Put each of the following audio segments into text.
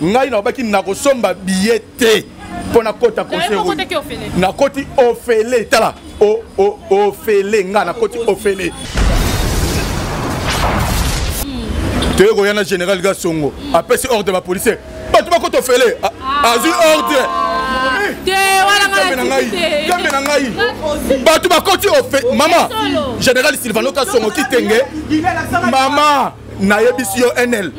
ngai na baki na kosomba billet pour na kota concert na koti ofele tala ofele nga na koti ofele te ko yana général Gasongo après c'est ordre de ma police ba tu ba kota ofele azu ordre ba tu ba koti ofele mama général Silvano Kasongo kitenge mama na yebisio NL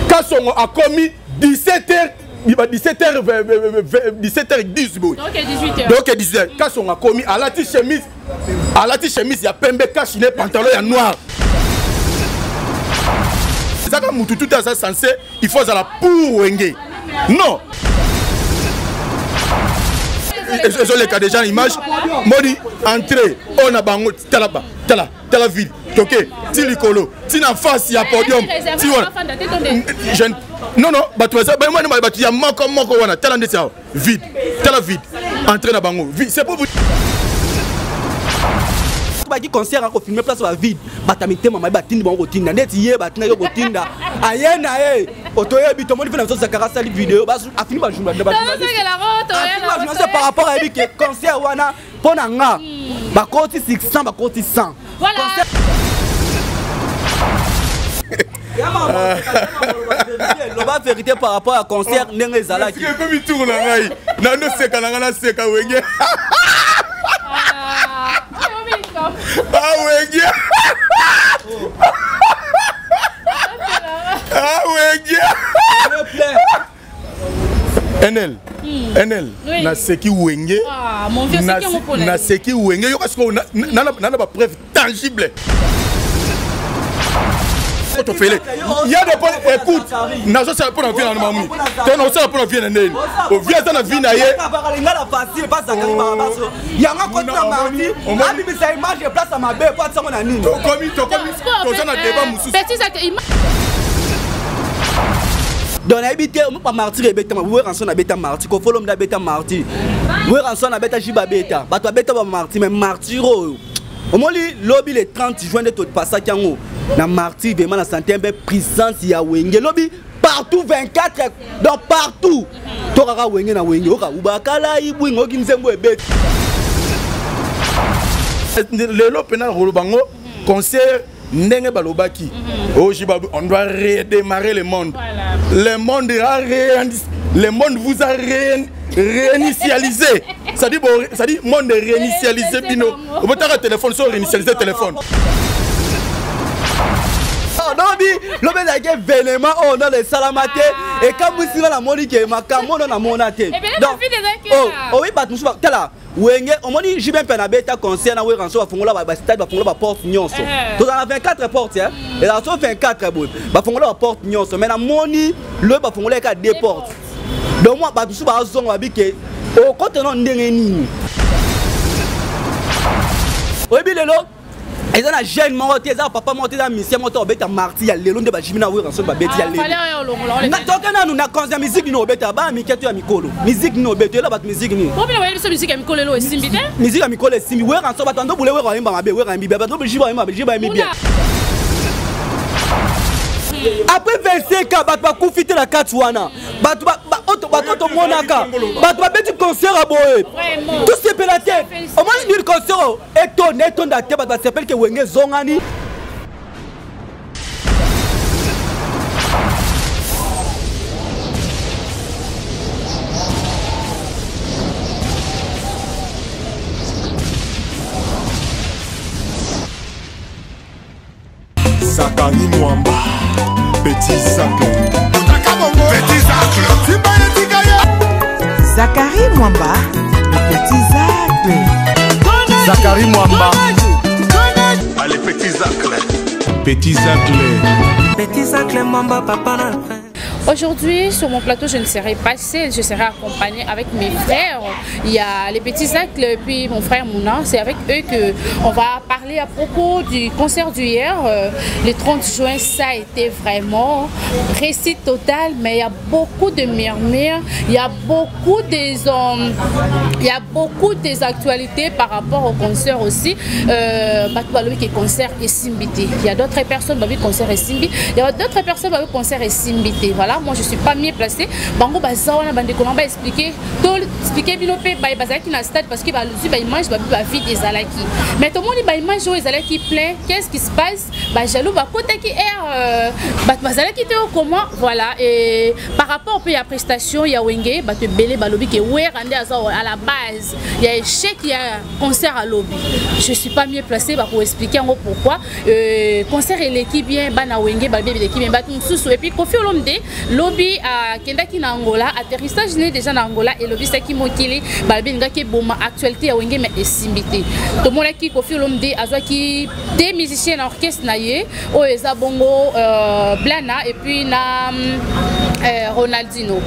Kasongo a commis 17h 17h10 boy. Donc 18h. Donc 18h. Quand on a commis à la chemise, il y a pembe cachiné pantalon il y a noir. C'est ça que tout ça censé, il faut ça la pour Wenge. Non. Je les cas déjà l'image. Modi entrée, on a bango talaba, tala ville. OK, ti likolo, ti na face il y a podium. Ti non, bah tu vois, bah moi, il y a moko wana, talande ça, vide, tala vide, entrer dans bango, vide, c'est pour vous. Bah qui concert encore filmer place va vide, bah t'as mis maman bah tindi bango tinda, net yé bah tina yo tinda, ayena otoye bi tomoni fait dans ça carassa li vidéo, bah a fini bah journal, bah c'est par rapport à lui que concert wana pona nga, bah côté 600, bah côté 100. Voilà. La vérité par rapport à concert n'est pas qui peut me tourner là non c'est quand on a c'est quand Wenge ah Wenge ah Wenge NL na seki Wenge na seki Wenge yo parce qu'on a pas preuve tangible. Il y a des points, écoute, n'a pas ça pour la vie dans le mamou. Tu n'as pas pour la vie dans le au vieux dans la vie naïe. Il y a un côté dans ma vie, ami mais ça image place à ma belle pas ça mon ami. Comme ça na débat musu. Dans l'habité, on pas martyr et bêta, où est rançon à bêta martyr, qu'on follow la bêta martyr. Où est rançon à bêta jiba bêta, bah toi bêta pas martyr mais martyr. Au moins lobby le 30 juin de tout passage en haut. Na martyr vraiment la santé un peu puissance ya Wenge lobby partout 24 donc partout. Torara Wenge na Wenge oka ubakala ibu ngoki nzembo ebet. Le lopena rolobango concert ndenge balobaki. On doit redémarrer le monde. Le monde vous a réinitialisé. Ça dit monde réinitialisé bino. Vous pouvez un téléphone sur réinitialiser téléphone. Non, l'homme a dit vénément on a les salamaté et quand vous savez la monique ma camono na monaté. Oh oui, bah nous sommes là. Wenge, on m'a dit j'ai bien peine à bêta concert na Weranso va fongola ba stade va fongola ba porte nyonso. Tout dans la 24 portes hein. Et la 24 bon. Ba fongola ba porte nyonso mais na moni le ba fongola ka deux portes. Donc moi ba tout ba zongo ba bike au côté non ndenge nini. Oui bilelo. Et ça na jeune monté ça papa monté dans mission monté obeta marti ya lelo nde ba jimina Weranso ba beti ya lelo. Na tokana nous na concert musique no obeta ba miketu ya mikolo. Musique no obeta la ba musique ni. Musique ya mikolo lo esimbi te. Musique ya mikolo esimbi Weranso ba tando bule Weranso yimba mabe Weranso ba to jiba yimba bien. Après 25 ans, tu vas confiter la Katouana. Tu vas monaka. Tu vas faire concert à Boé. Tout c'est pélaté. Au moins, il y a un concert. Et ton date, tu vas s'appeler que Wenge Zongani. Zakari Mwamba, Petit Zacle. Petit Zacle. Zakari Mwamba, Petit Zacle. Zakari Mwamba. Allez, Petit Zacle. Petit Zacle. Petit Zacle Mwamba, papa na. Aujourd'hui, sur mon plateau, je ne serai pas seule, je serai accompagnée avec mes frères. Il y a les petits Zacle et puis mon frère Mouna. C'est avec eux qu'on va parler à propos du concert d'hier. Le 30 juin, ça a été vraiment réussite totale, mais il y a beaucoup de murmures, il y a beaucoup des actualités par rapport au concert aussi. Qui concert et Simbité. Il y a d'autres personnes qui concert et Simbi. Il y a d'autres personnes qui concert et Simbité. Voilà. concert. Moi je suis pas mieux placé. Bango bazawana bande ko ba expliquer bino pe ba bazaki na stade parce que ba lusi ba image ba vide des alaki. Mais tout le monde ba image les alaki plein. Qu'est-ce qui se passe? Ba jaloux ba côté qui air ba bazalaki te comment voilà et par rapport à la prestation il y a wenge ba te belé ba lobby que ouais rendre à la base. Il y a échec il y a concert à lobby. Je suis pas mieux placé pour expliquer en gros pourquoi concert et l'équipe bien bana wenge ba bébé l'équipe bien battu sous et puis Koffi Olomide lobby à Kendaki na Angola atterrissage né déjà na Angola et lobby ça qui mokili ba benga ki boma actualité à wenge mais esimbité tout monde qui Koffi Olomide azwa qui des musiciens orchestre na ye o eza bongo Blana et puis na Ronaldinho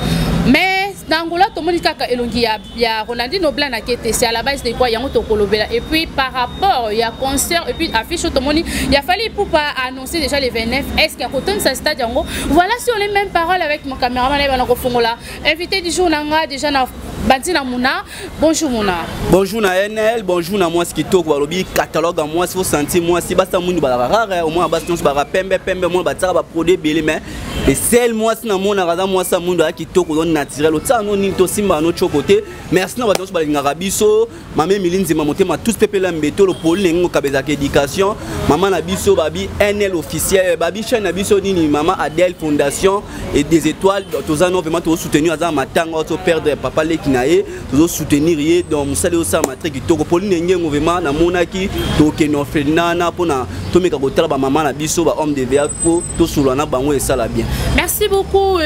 mais dans Angola tout le monde il y a Ronaldinho Blana qui était c'est à la base de quoi il y a un tokolobela et puis par rapport il y a concert et puis affiche tout le monde il a fallu pour pas annoncer déjà les 29 est-ce qu'il y a autant de ce stade en gros voilà sur les mêmes paroles avec mon caméraman là invité du jour nanga déjà na Bantina Mouna, bonjour Mouna. Bonjour na NL, bonjour na moi qui toque balobi catalogue à moi si vous sentez moi si basta mouni balara au moins basta on bara pembe moi batara ba produit belé mais et celle moi si na mona raza moi ça mouni qui toque on naturel ça non ni to simba no chokoté merci na bato ba linga biso mama milinzi mamoté ma tous pepela mbeto le poli ngo kabeza éducation maman na biso babi NL officiel babi chaîne na biso nini maman Adèle Fondation et des étoiles tous an vraiment to soutenir azan matanga to perdre papa le nous soutenir dans musale osa matriki toko Pauline ngengo vraiment na monaki to kenofenana pona to meka kotala ba maman na biso ba homme de verre ko to sulana bango esala bien. Merci beaucoup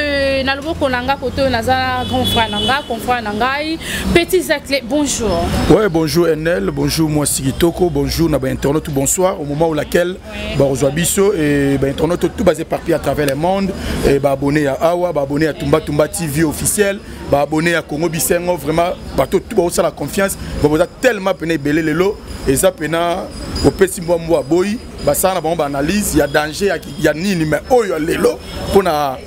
na loboko nanga koto naza grand frère nanga confrère nangai Petit Zacle bonjour. Ouais bonjour NL bonjour moi Sigitoko bonjour na ba internet bonsoir au moment où laquelle ba rejoa biso et ba internet tout basé éparpillé à travers le monde et ba abonné à Awa ba abonné à Tumba TV officiel ba abonné à Congo Bisengo vraiment bateau tout ça la confiance vous a tellement peine belé lelo et ça pena au petit moi boy ba ça na bon analyse il y a danger il y a ni mais oh lelo pour na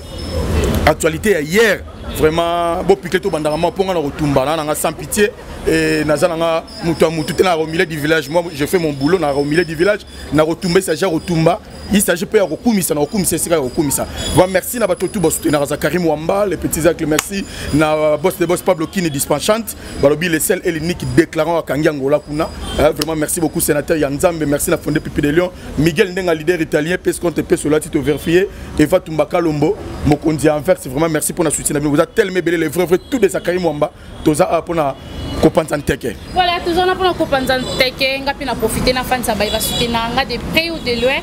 actualité hier vraiment bon piqué tout bandarama pour na retumba na sans pitié et nazalanga mutu tena au milieu du village moi je fais mon boulot na au milieu du village na retumba ça gère retumba il s'agit pas de rekumisa na rekumisa c'est rekumisa vraiment merci na bato tout boss na Karim Wamba les petits actes merci na boss de boss Pablo Kini dispensante balobi les seuls et l'unique déclarant à Kangiangola kuna vraiment merci beaucoup sénateur Yanzambe merci na fondé Pipi de Lyon Miguel Ndenga leader italien pèse contre pèse sur la titre vérifié Eva Tumbaka Lombo Mokondi Anvers c'est vraiment merci pour la soutien vous êtes tellement belé les vrais tout de Karim Wamba toza pour na Kopanzanteke. Voilà, toujours on a pour la Kopanzanteke, on a profité na fan ça va soutenir nga de près ou de loin.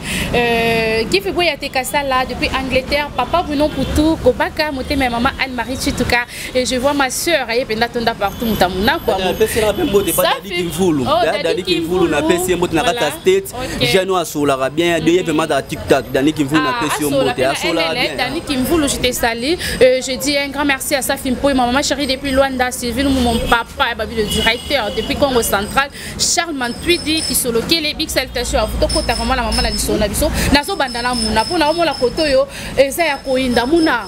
Qui fait boya te kasa là depuis Angleterre, papa Bruno Poutou, Kobaka, moté ma maman Anne-Marie Chituka et je vois ma sœur aye penda tonda partout mutamuna quoi. Dadi Kimvulu, Dadi Kimvulu na pesi mbote na kata state, Jeno asolara bien, de vraiment dans TikTok, Dani Kimvulu na pesi mbote asolara bien. Dani Kimvulu je te salue, je dis un grand merci à sa fille pour ma maman chérie depuis Luanda, Sylvie mon papa le directeur depuis Congo Central Charles Mantuidi qui sont les big salutations à vous kota vraiment la maman na biso na biso nazo bandana muna pona omo la koto yo eza ya koinda muna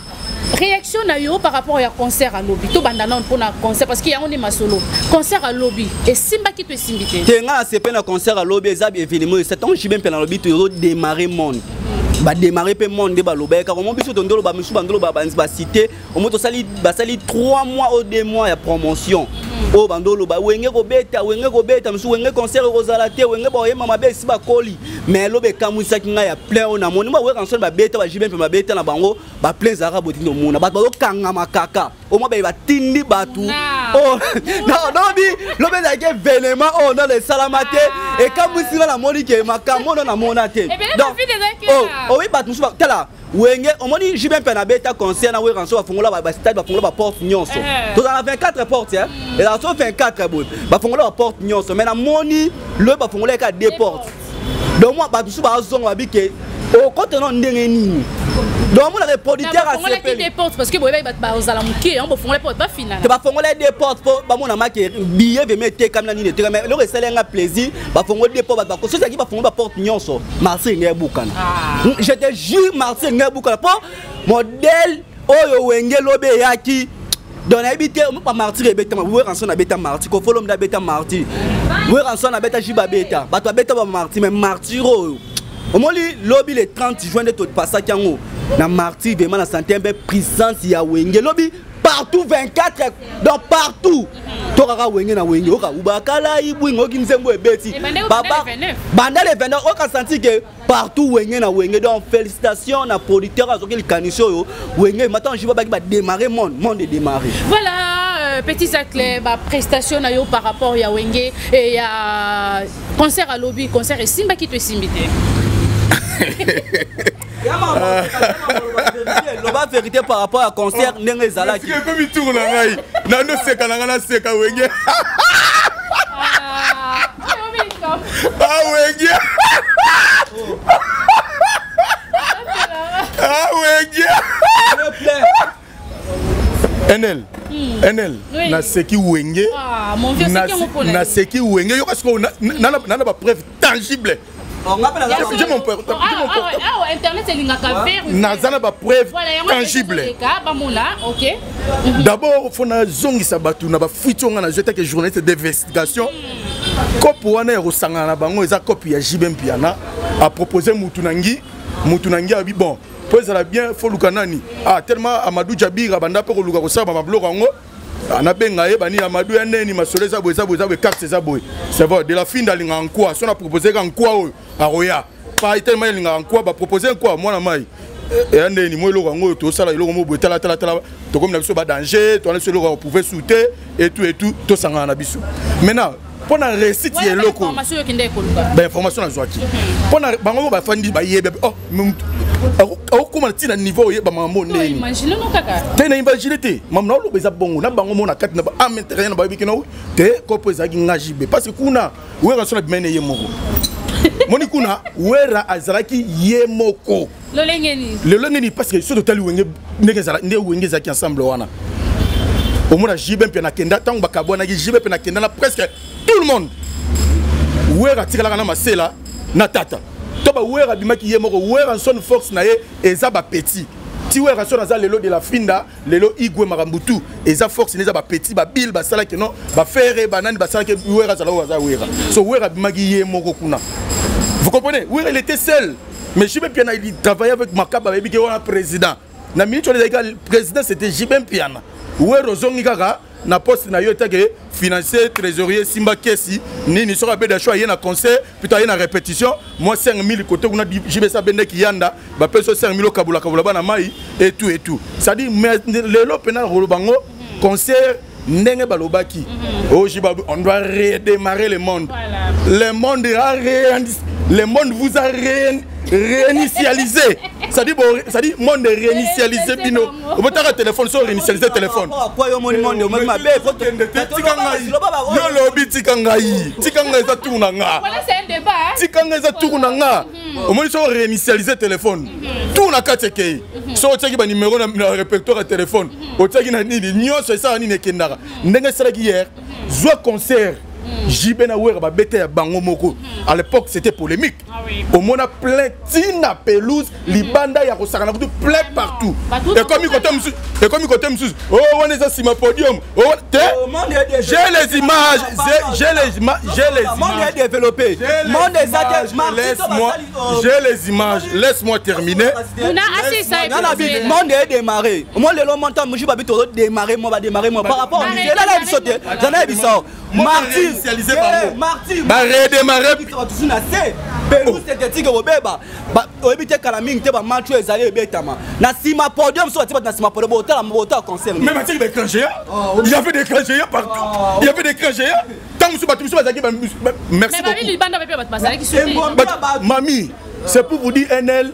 réaction na yo par rapport à concert à lobby to bandana pona concert parce qu'il y a on est masolo concert à lobby et simba qui te simbité tenga c'est pas un concert à lobby ça bien évidemment c'est un jibin pe na lobby to démarrer monde ba démarrer pe monde ba lobby car mon biso tondolo ba musu bandolo ba cité au moto sali 3 mois ou 2 mois ya promotion o bandolo ba wenge ko beta musu wenge concert kozala te wenge ba yema mabe si ba koli mais lobe kamusa kinga ya plein na moni ba wenge concert ba beta ba jibin pe ba beta na bango ba plein zara botino mona ba kanga makaka au moins ba tindi batu oh non lobe na ke vénément oh dans les salamate et kamusi na moni ke makambo na mona te donc oh oui batu musu tala wenge omoni jibin pe na beta concert na we ranso ba fongola ba stade ba fongola ba porte nyonso to dans 24 portes hein et là so 24 boy ba fongola ba porte nyonso mais na moni le ba fongola ka deux portes donc moi ba bisu ba zongo ba bike o kote non ndenge nini donc moi le producteur a fait des portes parce que boy ba ozala muke on ba fongola porte pas final ba fongola des portes pour ba mona marqué billet ve mettre comme na nini te mais le resele nga plaisir ba fongola des portes ba ko so ça qui ba fongola porte nyonso Marseille ngai bukana je te jure Marseille ngai bukana pour modèle oyo wenge lobe yaki donc habité pas martyr beta we ranson na beta martyr ko folom na beta martyr we ranson na beta jiba beta ba to beta ba martyr mais martyr au moli lobby le 30 juin de tout passage yango na martyr vraiment na santé un peu puissance ya wenge lobby partout 24 donc partout toraka wenge na wenge oka ubakala ibwingo kinzembo ebeti baba banda le 29 oka senti que partout wenge na wenge donc félicitations na producteur azoki le kanisho yo wenge maintenant je vais ba démarrer monde démarrer voilà petit Zacle ba prestation na yo par rapport ya wenge et ya concert à lobby concert et simba qui te simbité la vérité par rapport à concert n'est pas là qui est comme il tourne là nando seka na seka wenge wenge wenge NL na seki wenge na seki wenge yo parce que na ba preuve tangible. J'ai mon père. Internet c'est l'ingaka nazana ba preuve tangible. D'abord faut na zongi sabatu na ba fuitonga na jeta que journaliste d'investigation. Kopo wana ya rosanga na bango eza copie ya JB Mpiana a proposé Mutunangi abi bon pour ça bien faut lukanani tellement Amadou Jabira banda pe ko luka ko saba ba bloko ngo ana benga bani Amadou ya neni masoleza boza carte za boy c'est vrai de la fin d'alinga en quoi on a proposé en quoi a roya pas tellement linga en quoi ba proposer quoi moi na mai et neni moi lo ngo to sala lo mo botala tala to comme na biso ba danger to na se lo pouvait sauter et tout to sanga na biso maintenant pour na récit ye loko information ki ndeko ba information na zwaki pour na bango ba fandi ba yebe comment tu as niveau yeba mambo neni imagine no kaka te na imagine te mamna lo beza bongo na bango mona kati na ba amenteren na ba bikino te ko poza ki ngajibe parce que kuna wera sona bimene ye moko moni kuna wera azalaki ye moko lo lengeni parce que surtout tali wenge ndenge zala nde wenge zaki ensemble wana au moins JB Mpiana kenda tango bakabwana ki JB Mpiana kenda na presque tout le monde wera tikala na masela na tata toba wera bimaki ye moko wera son force na ye eza ba petit ti wera son aza lelo de la finda lelo igwe marambutu eza force neza ba petit ba bil ba sala ke non ba faire banane ba sala ke wera zala waza wera so wera bimaki ye moko kuna vous comprenez wera il était seul mais JB Mpiana il travaillait avec Makaba baby ke wana président na minute le président c'était JB Mpiana wera zongi kaka na poste na yo que financier trésorier Simba Kesi ni sera be de choix y na concert plutôt y na répétition moi 5000 côté on a JB sa bende ki yanda ba peso 5000 kabula bana mai et tout ça dit mais le penal rolobango concert ndenge balobaki oh JB on doit redémarrer le monde le monde le monde vous a réinitialisé. Ça dit monde réinitialisé bino. Vous avez un téléphone sur réinitialiser téléphone. Yo lobby tikangai. Tikangai za tournanga. Voilà c'est un débat. Tikangai za tournanga. Au moins sur réinitialiser téléphone. Tout na kateke. So teki ba numéro na répertoire téléphone. O teki na nini nyonso ça nini kendara. Ndenge sala hier. Zo concert. JB na wera ba bete ya bango moko. À l'époque c'était polémique. Au moins on a plein tina pelouse libanda ya kosakana tout plein partout. Et comme il côté monsieur oh on est sur ma podium. Oh j'ai les images, j'ai les monde est développé. Monde est j'ai les images, laisse-moi terminer. On a assez ça. Monde est démarré. Moi le long montant moi je vais démarrer moi par rapport à là la sauter. J'en ai vu ça. Martyr ba redémarrer Pelouse synthétique obeba ba ebite kala mingi te ba match ezali ebetama na sima podium so atiba na sima podium botala mbota concert même avec des écrans géants il y avait des écrans géants partout il y avait des écrans géants tant que batu bazaki merci beaucoup mami c'est pour vous dire NL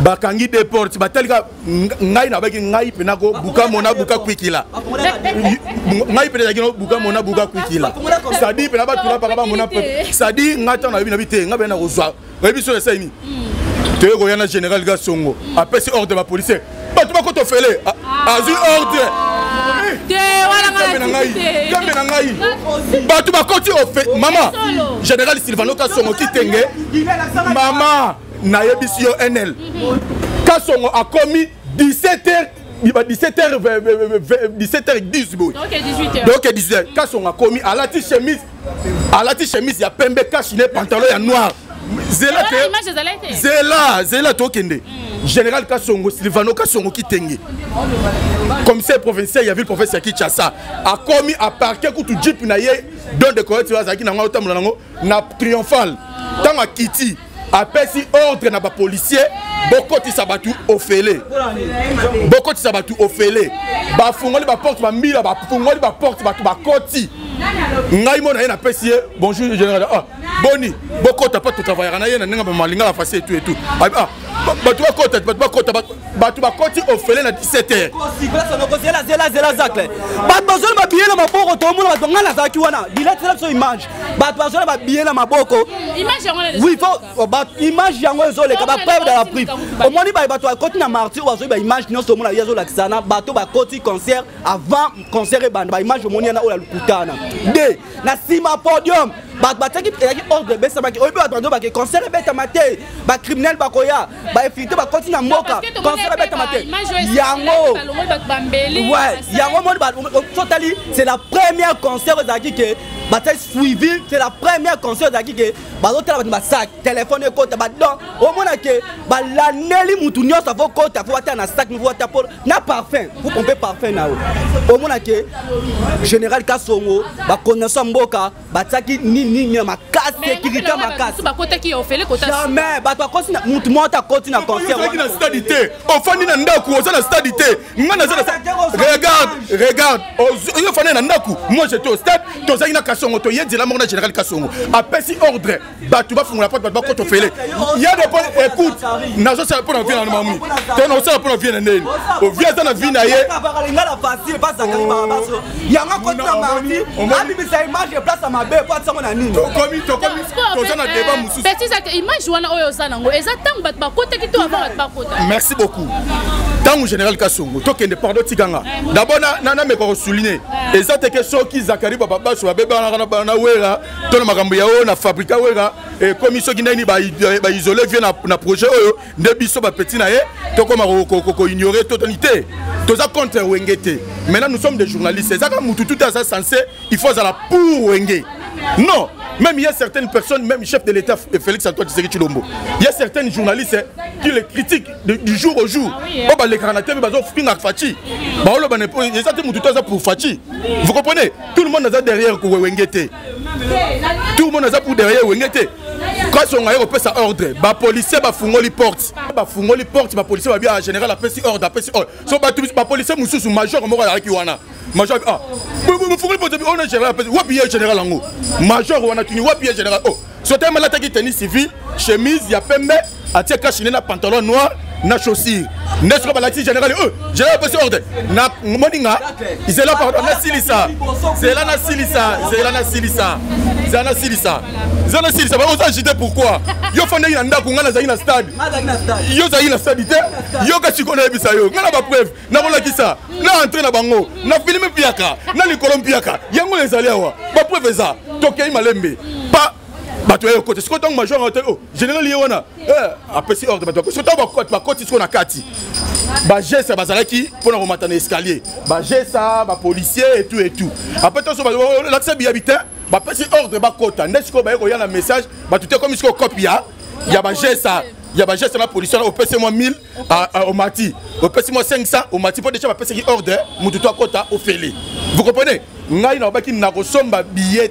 bakangi déport batalika ngai na baki ngai penako buka mona buka kwikila ngai pena yakino buka mona buka kwikila ça dit pena ba tula para mona ça dit ngata na bite ngabe na kozwa rebiso le saini te ko yana général Gasongo après c'est ordre de la police ba tu ba ko to fele azu ordre te wala ngai ba tu ba ko ti o fait maman général Silvano Gasongo kitenge maman na yebisio NL Kasongo a commis 17h 17h10 donc 18h donc 18h Kasongo a commis à la chemise ya pembe cachiné pantalon ya noir zela tokende général Kassongo Silvano Kassongo Kitenge commissaire provincial ya ville province ya Kinshasa a commis à parquet ku tu jeep na ye don de correcteur azaki na ngota mulango na triomphal tanga kiti apesi ordre na ba policier bokoti sabatu ofele bokoti sabatu ofele ba fungoli ba porte ba mila ba fungoli ba porte ba koti ngai mona na pesi bonjour général ah boni bokota pas tout travailler na ye na nga ba malinga la face et tout ah batu bakota bakoti ofele na 17h zela zakle batu bazona babiye na maboko to mona batu ngana zaki wana dilete la so image batu bazona babiye na maboko image yango oui faut batu image yango ezoleka ba preuve de la prive au moni ba batu akoti na martyr ozo ba image nyonso mona yezo lakisana batu bakoti concert avant concert e banda ba image moni na ola lukutana de na sima podium bataki ordre besa baki obi batando baki concert beta maté ba criminel bakoya ba effectuer ba continue moka concert beta maté yango ouais yango moni ba totally c'est la première concert zaki que bataille suivi c'est la première concert zaki que ba hôtel ba sac téléphone ko ta ba don au mona que ba la neli mutu nyosa fo ko ta fo ta na sac niveau ta pour na parfum vous pomper parfum na au mona que général Kassongo ba connaissance mboka bataki ni makasi sécurité makasi bakotaki ofele kota jamais bato akosi na mutu mota koti na concert na stadité ofani na ndaku oza na stadité ngana za regarde yo fani na ndaku moi j'étais au stade tozaki na Kassongo to yedela mona général Kassongo apesi ordre bato ba fungula porte ba koto ofele ya de bon écoute nazo ça pour na vie na mamu to na ça pour na vie na nene o vie za na vie na ye ngala facile pas ça kali baso yanga koti na mardi abi bisa image place à ma be pas ça mona nini merci beaucoup. Tant général Kassongo, toi qui es pardon Tiganga. D'abord, na me ko souligner. Et ça te que soki Zakari baba so bebe na wera, to na makambo ya o na fabrica wera et commission qui ndani ba isoler vient na projet oyo nde biso ba petit na ye, to ko ko ignorer totalité. Toza contre Wengete. Maintenant nous sommes des journalistes. Ça comme tout ça censé, il faut ça la pour Wenge. Non, même il y a certaines personnes, même chef de l'État, Félix Antoine Tshisekedi Tshilombo, il y a certains journalistes qui les critiquent du jour au jour. Les granataires, ils ont fait un Fachi. Vous comprenez? Tout le monde est derrière Wengete. Tout le monde est pour derrière Wengete. Quand on a repéré sa ordre, les policiers font les portes. Les policiers bien général appellent ordre, les policiers sont major major ah vous fouillez pour on est général wapi général ango major wana tuni wapi général oh sote mala taki tennis civil chemise ya pembe atia kashine na pantalon noir na chaussure n'est-ce pas la général général pas ordre na moninga c'est là pardon na silisa c'est là na silisa zana silisa ba oza agité pourquoi yo fanda ina ndako ngana za ina stade yo za ina stade yo ka chikona ebisa yo ngana ba preuve na bola kisa na entrer na bango na filme piaka na likolo piaka yango ezali awa ba preuve za tokei malembe pas bato ya côté ce que major général yewana apesi ordre bato ko sota ba côté ce qu'on a kati ba geste bazalaki pour na remonter na escalier ba geste ba policier et tout après tout ça l'accès bi habitant ba pesi ordre ba kota ndesiko ba y'a la message ba tout est comme ce copia ya ba geste la police au pesi moi 1000 au mati au pesi moi 500 au mati pour déjà ba pesi ordre mutu to kota au fele vous comprenez ngai na ba ki na ko somba billet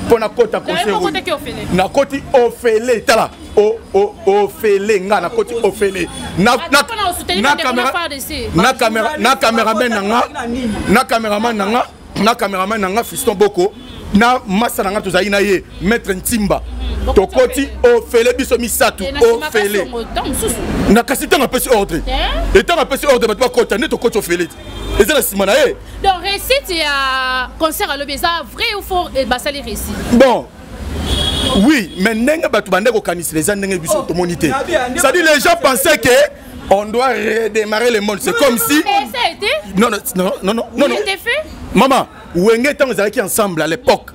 pour na kota conseil na koti ofele tala ofele nga na koti ofele na cameraman nanga fiston boko na masa nanga tozali na ye maître Ntimba tokoti ofele biso misatu ofele na kasi tanga pesi ordre et tanga pesi ordre batwa kota ne tokoti ofele et la simana e donc récit ya concert à l'obéza vrai ou faux et basali récit bon oui mais nenga batu bande ko kanisi les ndenge biso to monité ça dit les gens pensaient que on doit redémarrer le monde c'est comme si ça a été non c'était fait maman Wenge tant ils étaient ensemble à l'époque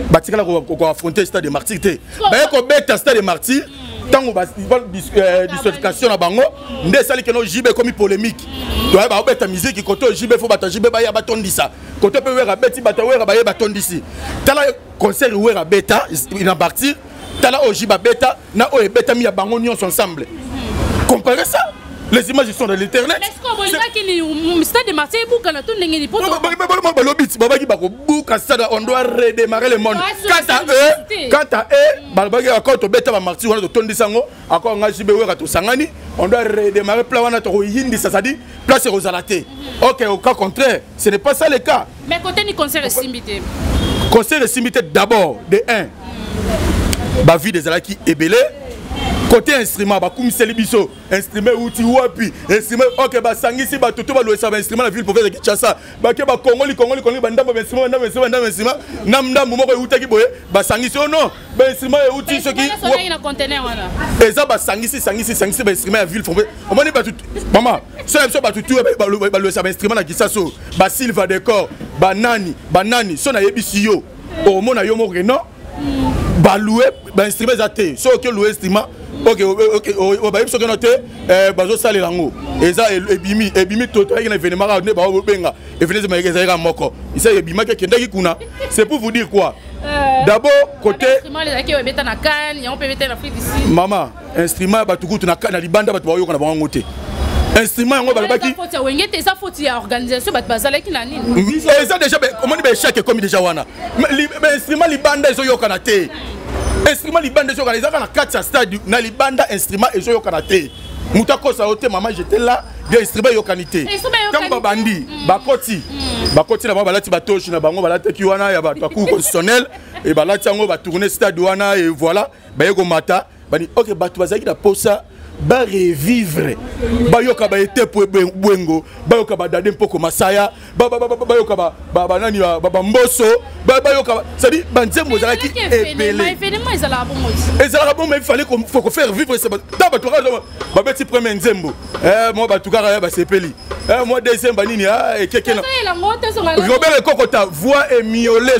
batikala ko affronter stade de martyrs té ba ko beta stade de martyrs tant on va dissociation na bango ndé sali que no jibe comme polémique to ba beta musique koto jibe fo bata jibe ba ya batondisa koto pe wera beti bata wera ba ya batondisi tala concert wera beta ina partir tala o jiba beta na o beta mi ya bango nyonso ensemble comparer ça Les images sont dans l'internet. Est-ce qu'on va dire que le stade de Marseille est bouclé tout le monde? On doit redémarrer le monde. Quant à eux, on doit redémarrer place Rosalate. Ok, au cas contraire, ce n'est pas ça le cas. Mais côté du concert est simité. Concert est simité d'abord, de 1. La vie des Alaki est belée. Côté instrument, comme c'est biso, instrument outil wapi, instrument ok ba sangisi ba toto ba lo ça instrument la ville pour faire Kinshasa. Ba ke ba Congoli ba ndamba instrument ndamba mo ko utaki boye ba sangisi oh non, ba instrument outil ce qui na conteneur wana. Eza ba sangisi ba instrument la ville pour faire. On m'a dit maman, ça ba toto ba lo ça instrument na Kisaso, ba silva décor, ba nani, so na yebisi yo. Au mona yo mo non. Ba louer ba instrument zaté, so que louer instrument. Ok, on va y aller noté. Bazo sale lango. Eza ebimi toto avec un événement à ne ba benga. Et venez me dire moko. Isa ebima ke kenda ki kuna. C'est pour vous dire quoi? D'abord côté instrument les aki obeta na Cannes, ya on peut mettre en Afrique d'ici. Maman, instrument ba tukutu na Cannes na libanda ba tubayo kana bango te. Instrument ngo ba baki. Faut wengete ça faut ya organisation ba bazala ki na nini. Eza déjà comment dire échec comme déjà wana. Mais instrument libanda ezo yokana te. Instrument libanda ezo yokana ezaka na 4 stade na libanda instrument ezo yokana te. Mutako sa hote maman j'étais là des instruments yokanité. Comme babandi bakoti na balati batoshi na bango balati ki wana ya ba cour constitutionnel et balati yango ba tourner stade wana et voilà ba yego mata bani OK batu bazaki na posa ba revivre ba yoka ba été pour bwengo ba yoka ba dade mpoko masaya ba yoka ba nani ba mboso ba yoka ça dit banzembo zalaki ebele événement ezala bon et ça bon mais il fallait qu'on faut faire vivre ça ba tu ba beti premier nzembo moi ba tukara ba sepeli moi deuxième banini et quelqu'un Robert Kokota voix émiolée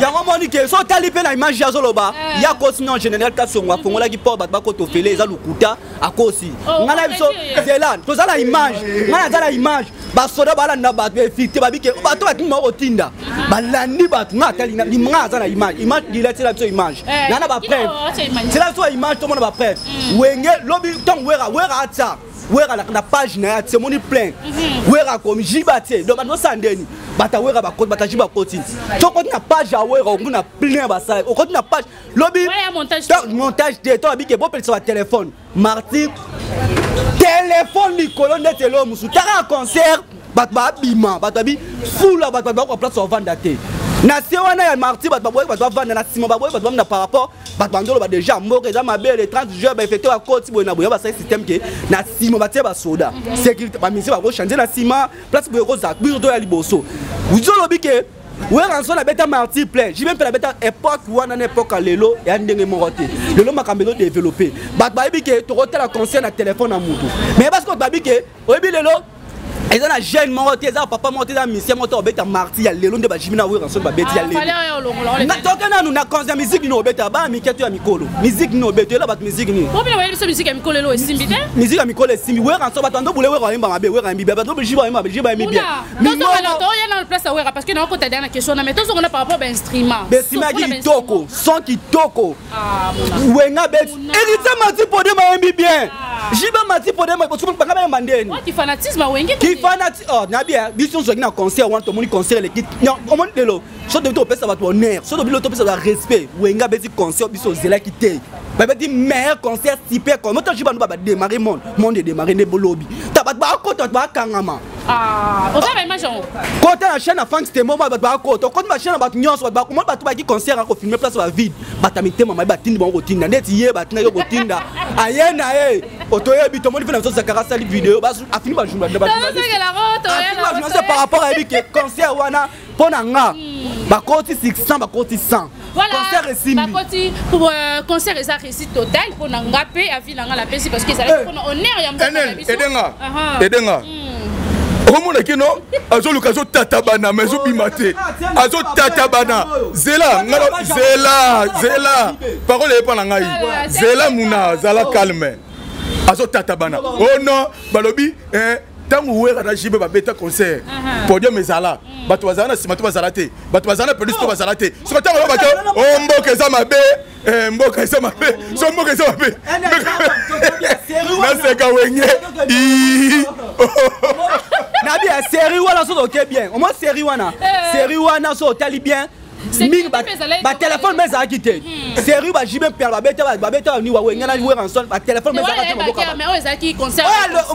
yango monike so tali pe na image ya zoloba ya kosi non général kasongwa fongola ki po batba ko to fele eza lukuta akosi ngana biso zelan to zala image ngana zala image ba soda bala na ba effecté ba bike ba to batima otinda balandi ba nga tali na nga zala image direct la biso image nana ba preuve c'est la so image to mona ba preuve wenge lobi tong wera ata wera na page na ya temoni plein wera comme jibate donc ba no sandeni bata wera ba code bata jiba koti to ko na page ya wera on na plein ba ça on na page lobby montage de to abi ke bo pele sur téléphone Martin téléphone ni colonne de lo musu tara concert bat ba bima bat bi full bat ba ko place on vendre te na se wana ya Martin bat ba vendre na simo ba na par rapport bat bandolo ba déjà moko za mabe les 30 jours ba effectuer ba koti boy na boya ba ça système ke na simo ba tie ba soda sécurité ba mise ba ko changer na sima place boy ko za biso to ya liboso uzolo bike ouais rançon la bêta Martin plein j'ai même fait la bêta époque wana na époque lelo ya ndenge moroté lelo makambelo développer bat ba bike to rota la concert na téléphone na mutu mais parce que ba bike obi lelo et ça na jeune monté ça papa monté dans mission monté obeta Martin ya lelo nde ba jimina we rançon ba bêta ya lelo na toka na na concert musique no obeta ba miketo ya mikolo musique no obeta la bat musique ni ko bien ouais musique ya mikolo lo simbite musique ya mikolo simbi we rançon ba tando bule we ko imba mabe we ka imbi ba to jiba imba bien mais non to ya na place à parce que na ko ta dernière question na mais to on a par rapport à instrument instrument qui toko son qui toko wenga bet hérité mati pour de ma imbi bien jiba mati pour de ma ko tu pas mandeni qui fanatisme wengi qui fanatisme oh na bien biso zo na concert on to moni concert les non on moni lelo so de to pesa ba to honneur so de to pesa ba respect wenga beti concert biso zela ki te ba beti meilleur concert type comme to jiba no ba démarrer monde démarrer ne bolobi ta ba ko to ba kangama on va image quand la chaîne a fan c'était moment ba ko to quand ma chaîne ba nyonso ba comment ba to ba ki concert ko filmer place ba vide ba tamite mama ba tindi bango tinda net ye ba tina yo ko tinda ayena otoye bi to moni fena so zakara sali vidéo ba afini ba jumba ba par rapport à lui que concert wana pona nga ba koti 600 ba koti 100 concert et ba koti pour concert et ça réussite total pona nga pe avi nga la pesi parce que ça pona honneur ya mbo edenga Omona kino azo lukazo tatabana mezo bimate azo tatabana zela parole pas na ngai zela muna zala calme azo tatabana oh non balobi tant oué à JB ba beta concert podium ezala bato bazana sima to bazala te bato bazana plus to bazala te so tant ba bato o mboka za mabe mboka za mabe so mboka za mabe na seka wenye na bien série wana so ok bien au moins série wana so tali bien mingi ba téléphone mais ça quitté série ba jibe per ba beta ni wa wenga na we ranson ba téléphone mais ça quitté mais on est qui concert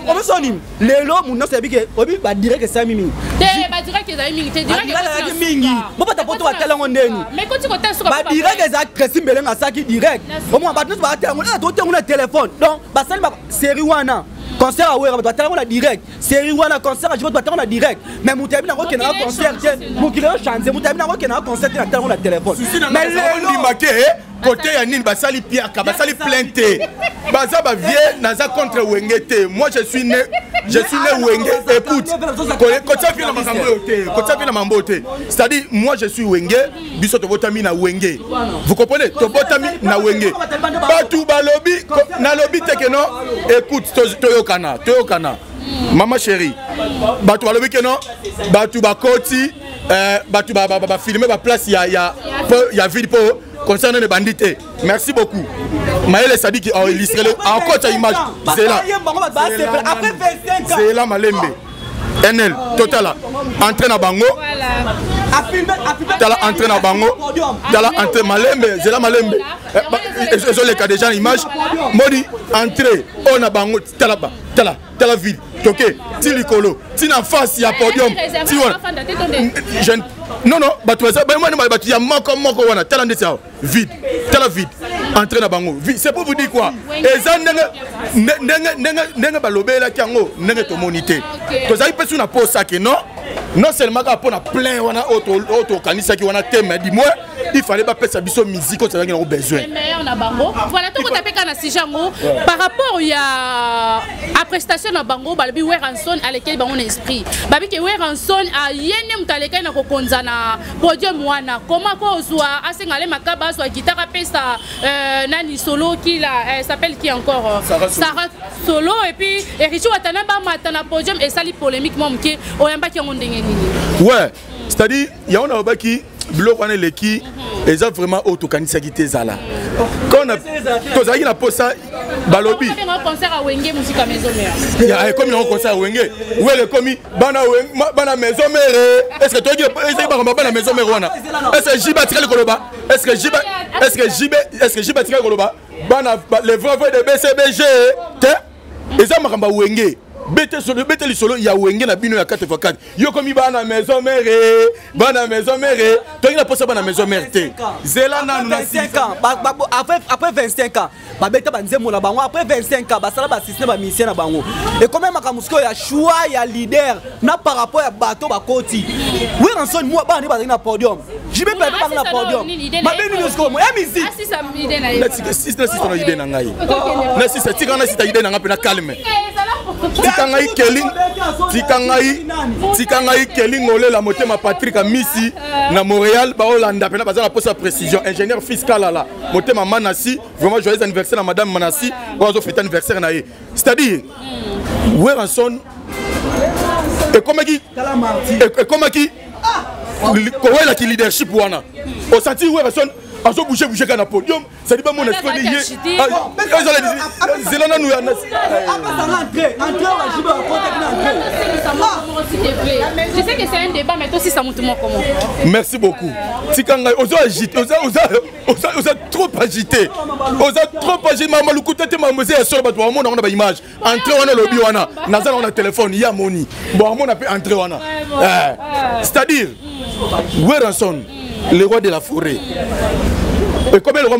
on sonim lelo mun no se bi ke obi ba direct ça mimi ba direct que ça mimi te direct mingi mo ba ta poto ba télé ngondeni mais quand tu côté sur ba direct ça cresi mbele nga saki direct au moins ba tout ba télé ngona to ngona téléphone donc ba sali ba série wana concert ouais ba télé ngona direct série wana concert je ba télé ngona direct mais mutabi na ko ke na concert mo ki le chanter mutabi na ko ke na concert na télé ngona téléphone mais le maqué côté ya nini basali piaka basali plainte baza ba vie naza contre wengete moi je suis né wenge écoute côté vient na mambote côté vient na mambote c'est-à-dire moi je suis wenge biso to botami na wenge vous comprenez to botami na wenge batu balobi na lobi tekeno écoute toyokana maman chérie batu balobi keno batu bakoti batu ba filmer ba place ya vide pour concernant les bandits. Merci beaucoup. Maëlle Sadi qui a illustré encore ta image. C'est là. Après 25 ans. C'est là Malembe. NL Total entraîne à Bango. Tala entraîne à Bango. Tala entraîne Malembe. C'est là Malembe. Ce sont les cas déjà l'image. Modi entrée. On a Bango. Tala ville. Ok. Tilikolo. Tina face il y a podium. Non, il y a moko wana tala ndesa vide tala vide entrée na bango c'est pour vous dire quoi eza ndenge balobela kango ndenge to monité to za ipesu na posa ke non seulement pour na plein wana auto kanisa ki wana thème di moi il fallait pas pesa biso musique on a besoin mais on a bango voilà tout tapé kana sijango par rapport il y a à prestation na bango balobi Weranson à lequel bango esprit babi ke Weranson a yene mutaleka na kokonza na podium wana comment ko soit asengale makaba soit guitare pesa nani solo qui là s'appelle qui encore Sarah Solo et puis Erichi Watana ba matana podium et sali polémique mom ke oyamba ki ngondenge nini ouais c'est-à-dire il y a on a baki bloc on est l'équipe et ça vraiment autocanisaki te zala quand on a tozaki na posa balobi un concert à Wenge musique à maison mère il y a comme un concert à Wenge où elle est commis bana maison mère est-ce que toi est-ce que bana maison mère wana est-ce que Jiba tire le koloba est-ce que Jiba tire le koloba bana les vrais de BCBG te et ça makamba Wenge bete le solo ya wenge na bino ya 4x4 yo komi bana maison mère toi il a pas ça bana maison mère te zela na 25 ans après 25 ans ba beta ba nzemo na bango après 25 ans ba sala ba système ba mission na bango et quand même makamusko ya choix ya leader na par rapport ya bato ba koti oui ranson moi ba ni ba na podium je vais pas na podium ba beni nusko mo ya musique si ça idée na yo si na idée na ngai na si ça tika na si ta idée na ngapi na calme Tikangai Kelly Ngole la motema Patrick Amisi na Montréal ba Hollanda pena bazala pour sa précision ingénieur fiscal là motema Manassi vraiment joyeux anniversaire à madame Manassi on a fait anniversaire na ye c'est-à-dire Weranson et comment qui la qui leadership wana au senti Weranson a so bouger kana podium ça dit pas mon esprit lié zelana nous je sais que c'est un débat mais toi si ça monte comment merci beaucoup tikanga ozo agité ozo trop agité maman lukuta te mamose ya solo bato on a ba image entrer wana lobby wana nazana on a téléphone ya moni bon on a peut entrer wana c'est-à-dire Weranson le roi de la forêt et comme le roi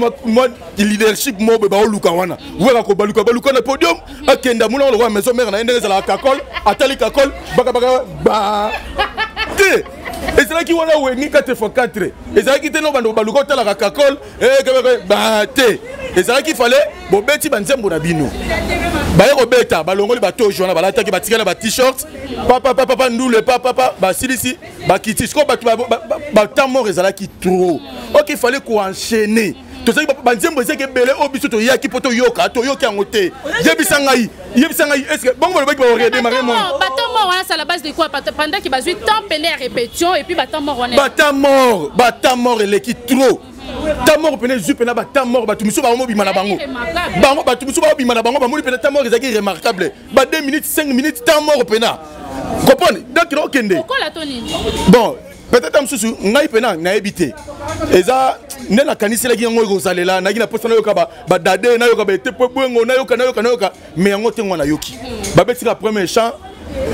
leadership mo ba luka wana wera ko baluka na podium akenda muna le roi maison mère na ndenge la kakol atali kakol baka ba te et c'est là qui wana wengi 4x4 et c'est là qui te no bando baluka tala kakol ba te et c'est là qu'il fallait bo beti banzembo na bino ba yero beta balongoli bato jona balata ki batikala ba t-shirt papa ndule papa ba silisi ba kiti sko ba tamo rezala ki trop OK il fallait qu'on enchaîner to ça banzembo c'est que belé obiso to yaki poto yoka to yoka ngote yebisanga est-ce que bon ba redémarrer mon mort, c'est à la base de quoi? Pendant qu'il va jouer tant pelé à répétition et puis bâtard mort. Bâtard mort, elle est qui trop. Ta mort pene zu pena ba ta mort ba tu muso ba mo bima na bango. Bango ba tu muso ba bima na bango ba mo pena ta mort ezaki remarquable. Ba 2 minutes 5 minutes ta mort pena. Comprenez? Donc non kende. Pourquoi la Tony? Bon, peut-être mususu ngai pena na ebité. Eza ne la kanisela ki ngo egosalela na ki na posta na yoka ba dade na yoka ba te bwengo na yoka mais ngo te ngwana yoki. Ba beti la premier chant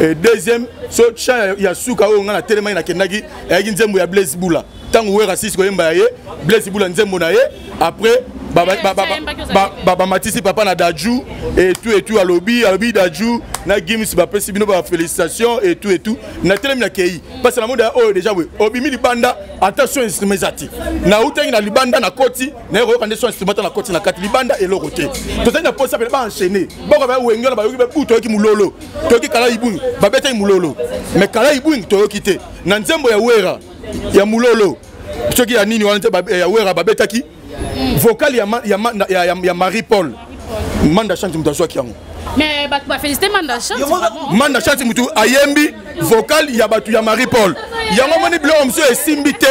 et deuxième so chant ya suka o ngana telema ina kendaki ya ki nzembo ya Blaise Bula. Tant où raciste ko yemba ye Blaise Bula nzembo na ye après baba matisi papa na daju et tout à lobby daju na gims ba pesi bino ba félicitations et tout na telemi na kei parce que la monde oh déjà oui obimi libanda attention instrument zati na utengi na libanda na koti na yo kande son instrument na koti na kati libanda et l'autre to tena posa ba enchaîner boko ba wengo ba yoki ba puto ki mulolo to ki kala ibungi ba beta mulolo mais kala ibungi to yo kite na nzembo ya wera ya mulolo soki ya nini wana ya wera ba beta ki vocal ya Marie Paul manda chante mutu azwaki yango mais ba féliciter manda chante mutu ayembi vocal ya batu ya Marie Paul yango moni blo monsieur esimbi te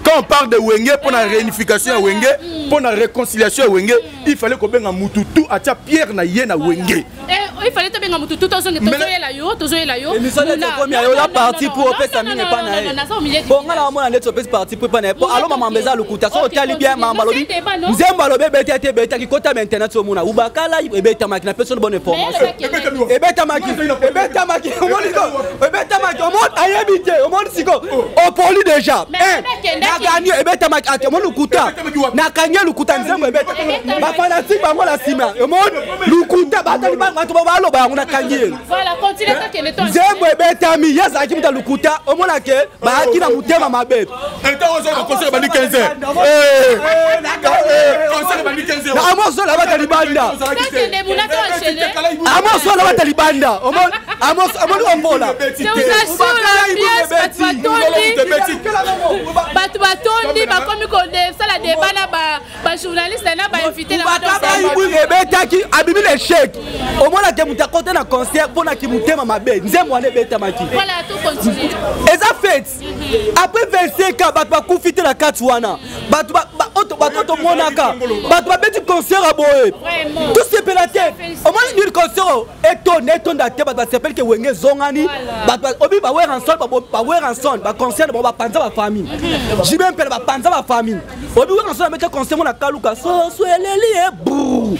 quand on parle de Wenge pour la réunification à Wenge pour la réconciliation à Wenge il fallait qu'on benga mutu tout atia pierre na yena Wenge il fallait te benga mutu tout tozo la yo et nous sommes comme la partie pour opesa mine pas na bon ngala mona let's opesa partie pour pas na bon alors maman beza lukuta so tali bien mama lobi nzemba lobe beta ki kota maintenant so mona ubakala ebeta makina personne bonne information ebeta maki omon ayebite omon siko o poli déjà na gagné ebeta maki omon lukuta na kanya lukuta nzemba ebeta ba fanatique bango la sima omon lukuta batali bango balo ba ngona kanyel voilà continue ta kene to nzembo ebeta mi yaza ki muta lukuta omona ke ba kina mutema mabe eta ozo ko conseil bandi 15 conseil bandi 15 na amoso la batali banda kene munato enchaîner amoso la batali banda omon amoni ombola batondi bakomi kodefisa la débat na ba journaliste na ba invité na ebetaki abimi le chèque omona ke muta kote na concert pona ki mutema mabe nzembo ane betamaki voilà tout continue eza fait après 25 ans bato bakufite na kati wana bato bato monaka bato babeti concert a boye tout c'est pélaté omona ni concert etonda te bato basepel ke Wenge zongani bato obi ba wer ensemble ba concert ba panza ba famille jibem pele ba panza ba famille obi wer ensemble mettre concert mona kaluka so eleli e bou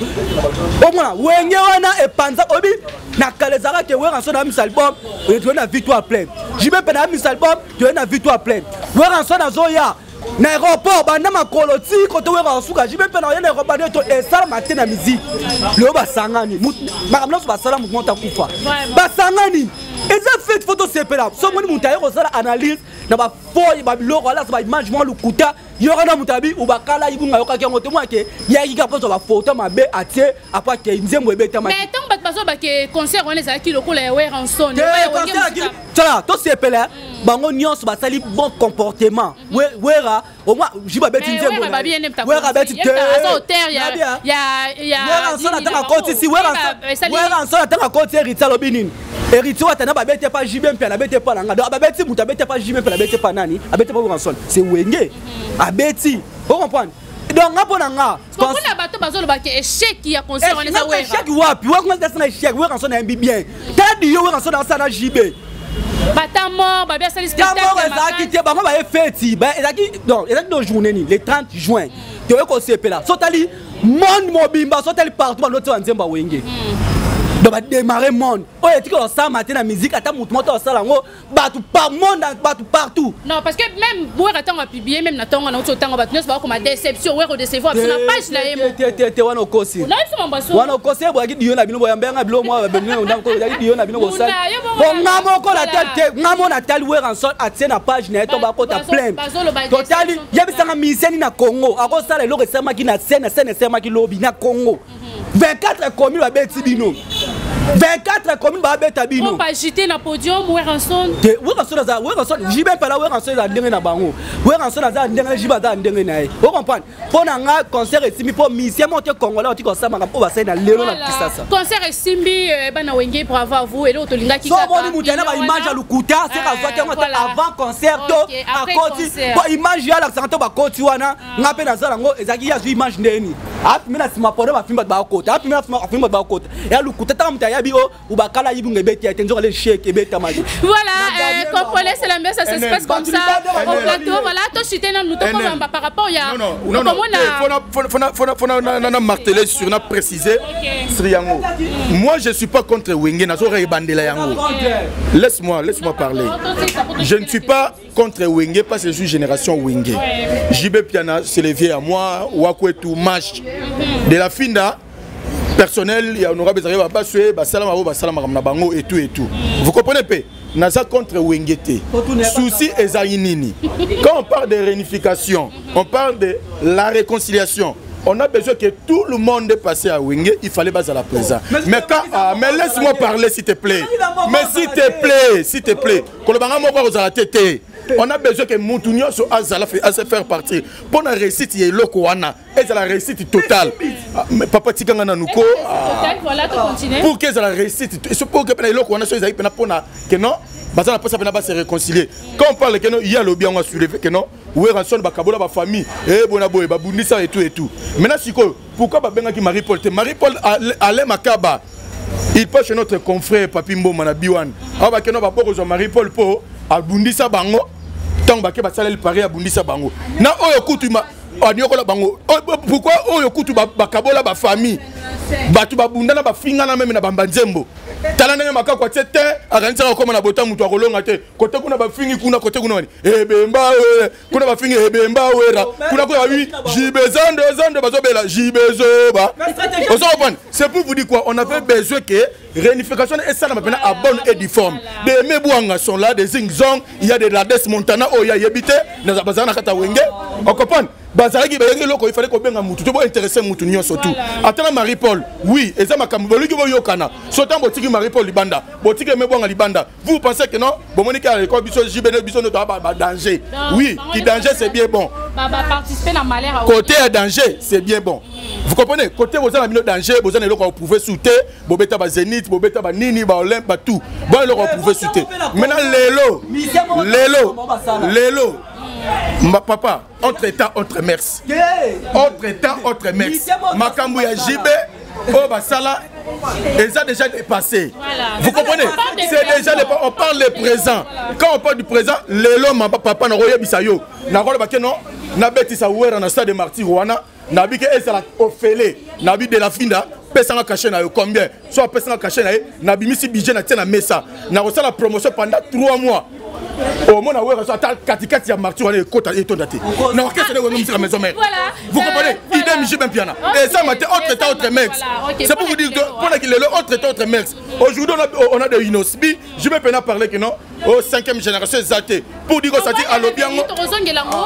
omona Wenge wana e panza obi na kalezara ke wer ensemble na mis album tu na victoire pleine jibem pele na mis album tu na victoire pleine wer ensemble na zoya na aéroport banda makolo ti koto wera osuka jibe pe na yena aéroport to esala matin na musique le basangani makamno basala mukonta kufa basangani eza fait photo sepela so moni mutaye ko sala analyse na ba foye ba biloko ala ba image mo lukuta yora na mutabi ubakala ibunga yoka ke ngoto mo ke yaki ka poso ba photo mabe atie apa ke nzembo ebeta ma mais tant bat baso ba ke concert on ezala ki lokola ya wera enson tala to sepela bango nyonso basali bon comportement wera au moins jiba beti nzembo wera beti te wera enson ataka koti si wera enson ataka koti eritalo binini Héritier watana ba bete pas jibem pe na bete pas nanga ba beti muta bete pas jibem pe na bete pas nani abete pas ranson c'est Wenge abeti vous comprenez donc ngapona nga parce que bato bazolo ba ke échec ya concert on eza wera échec wapi wa ko ndasa na échec wera ranson na bien tadi yo wera ranson na sana jibe batamo ba bien sali spectacle ba kiti bango ba fête ba ezaki donc ezaki do journée ni le 30 juin to ko sepela sotali monde mobimba sotali partout ba loto nzemba Wenge donc va démarrer monde oh et tu que ça matin la musique attends moto ça là batu par monde batu partout non parce que même boire attend va publier même n'attend na autant va tenir pas comme déception ouais redecevoir sur la page là te wana kosi on a eu son ambassade wana kosi bo ki dio na bino boya mbenga bilo mo beno na ko dio na bino bosa bon ngamo ko la tête ngamo na tali ouais ranson atie na page na to ba ko ta plein totali yebisanga miseni na Congo ako sala lo resema ki na scène sema ki lobby na Congo 24 communes ba beti bino 24 communes ba beta bino on va jeter na podium Weranson jibe pala Weranson za ndenge na bango Weranson za ndenge jiba za ndenge na ye vous comprenez pona nga concert esimi po musicien monte congolais oti ko sama po ba na lelo na Kisasa concert esimbi bana wenge bravo à vous et l'autre linga ki kaka so boni mutana ba image ya lukuta c'est ka zwa ke avant concert to a koti po image ya la santo ba koti wana nga pe na zala ngo ezaki ya zwi image ndeni api mena sima podo ba fimba ba kota api mena sima fimba ba kota ya lukuta ta mta ya bi o ubakala yibu ngebeti ya tenzo le shake ebeta maji voilà comprenez c'est la ça se passe comme ça au plateau voilà to chiter na nous to par rapport ya non marteler sur na préciser Sriyango moi je suis pas contre Wenge na zo bandela yango laisse-moi parler je ne suis pas contre Wenge parce que je suis génération Wenge JB Piana c'est les vieux à moi Wakwetu Mash de la Finda personnel il y a honorable Zariba Baswe Basalama na bango et tout vous comprenez pas naza contre Wengete souci ezaïnini quand on parle de réunification on parle de la réconciliation on a besoin que tout le monde passe à Wenge il fallait baser la présence mais quand mais laisse-moi parler s'il te plaît mais s'il te plaît kolobanga moko ozala tete on a besoin que Moutounio soit à se faire partir pour la réussite il y a l'okoana et c'est la réussite totale papa tikanga nanuko pour que ça la réussite c'est pour que l'okoana soit ils pour que non bazana pas ça pas se réconcilier quand on parle que non il y a le bien on a soulevé que non Weranson bakabola ba famille et bonaboy babundisa et tout maintenant siko pourquoi ba benga ki Marie-Paul allait makaba il passe chez notre confrère Papimbo Manabiwan aba que non ba poko Marie-Paul po abundisa bango tant ba ke ba salel pari abundisa bango na oyo kutuma anyokola bango pourquoi oyo kutu bakabola ba famille batu babundana ba fingana même na bambanzembo talana maka kwa tete akanisa koma na bota mutu akolonga te kote kuna ba fingi kuna kote kuna ebemba kuna ba fingi ebemba wera kuna kwa wi jibezando zando bazobela jibezoba c'est pour vous dire quoi on avait besoin que réunification et ça maintenant à bonne et difforme des mebouanga sont là des zingzong il y a des Lades Montana oh ya yebité na bazana kata wenge on comprend bazaraki bayaki loko il fallait ko benga mutu to bo intéresser mutu nyo surtout atana Marie-Paul oui et ça makambo boluki bo yokana sotant botiki Marie-Paul libanda botiki mebouanga libanda vous pensez que non bon monika ko biso jibene biso no ba danger oui qui danger c'est bien bon participer dans malheur côté à danger c'est bien bon vous comprenez côté vous avez un danger vous avez loko prouver souter bobeta ba Zénith bobeta ba nini ba Olympe ba tout bon loko prouver souter maintenant lelo ma papa entre-temps entre mers makambo ya JB oh basala et ça déjà dépassé vous comprenez c'est déjà on parle du présent quand on parle du présent lelo ma papa na royebisa yo na rola ba non na betisa wera na stade de Martyr wana na bi ke ezala ofele na bi de la Finda pesanga caché na yo combien soit pesanga caché na na bimisi budget na tena mesa na ko la promotion pendant 3 mois au moins ouais ça katikati ya Martyr wana ekota etondate na orchestre de musique maison mère vous comprenez idem JB Piana et ça matin autre mec c'est pour vous dire que pour qu'il est autre mec aujourd'hui on a de Inosbi JB Piana parler que non au 5e génération zaté pour dire que ça dit à l'obiango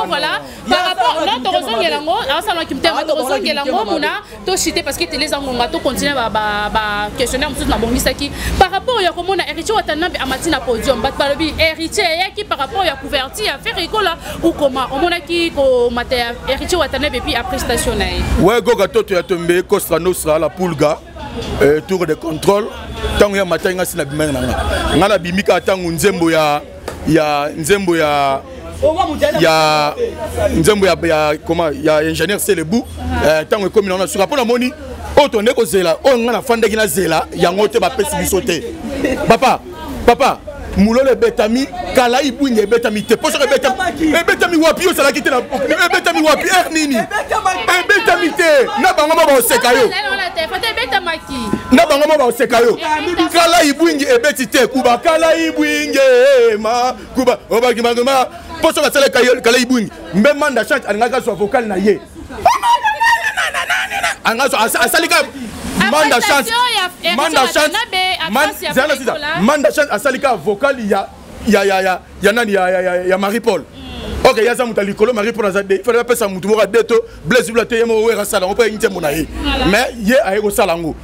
voilà par rapport non torozongelango ça na kimtema torozongelango mona to chité parce que les angonga to continuer ba questionnaire mutu na bongisaki par rapport ya komona héritier watanambe amatina podium bat balobi héritier qui par rapport à couverture à faire école ou comment on a qui ko mater héritier watanambe puis à prestation na ouais goga toto ya tombe Costa Nostra la Pulga tour de contrôle tango ya matanga sina bimanga ngala bimika tango nzembo ya comment ya ingénieur Célébou tango comme on a sur rapport na moni otonde ko zela o ngana fandeki na zela yango te ba pesi bisote papa mulole betami kala ibwinge betami te poso betami wapi yo sala kite na betami wapi nini betami te na bango ba osekayo na bango ba osekayo kala ibwinge ebeti te kuba kala ibwinge ma kuba obaki magoma poso ka sala kala ibwinge mbe manda chante angaka so vocal na ye angazo asalika manda chante asalika vocal ya nani ya Marie-Paul Ok, il y a ça mutali kolo mari pour azade. Il fallait pas ça mutu mora deto blaise bula te yemo wera sala on peut yinte monaye. Mais ye ayo salango.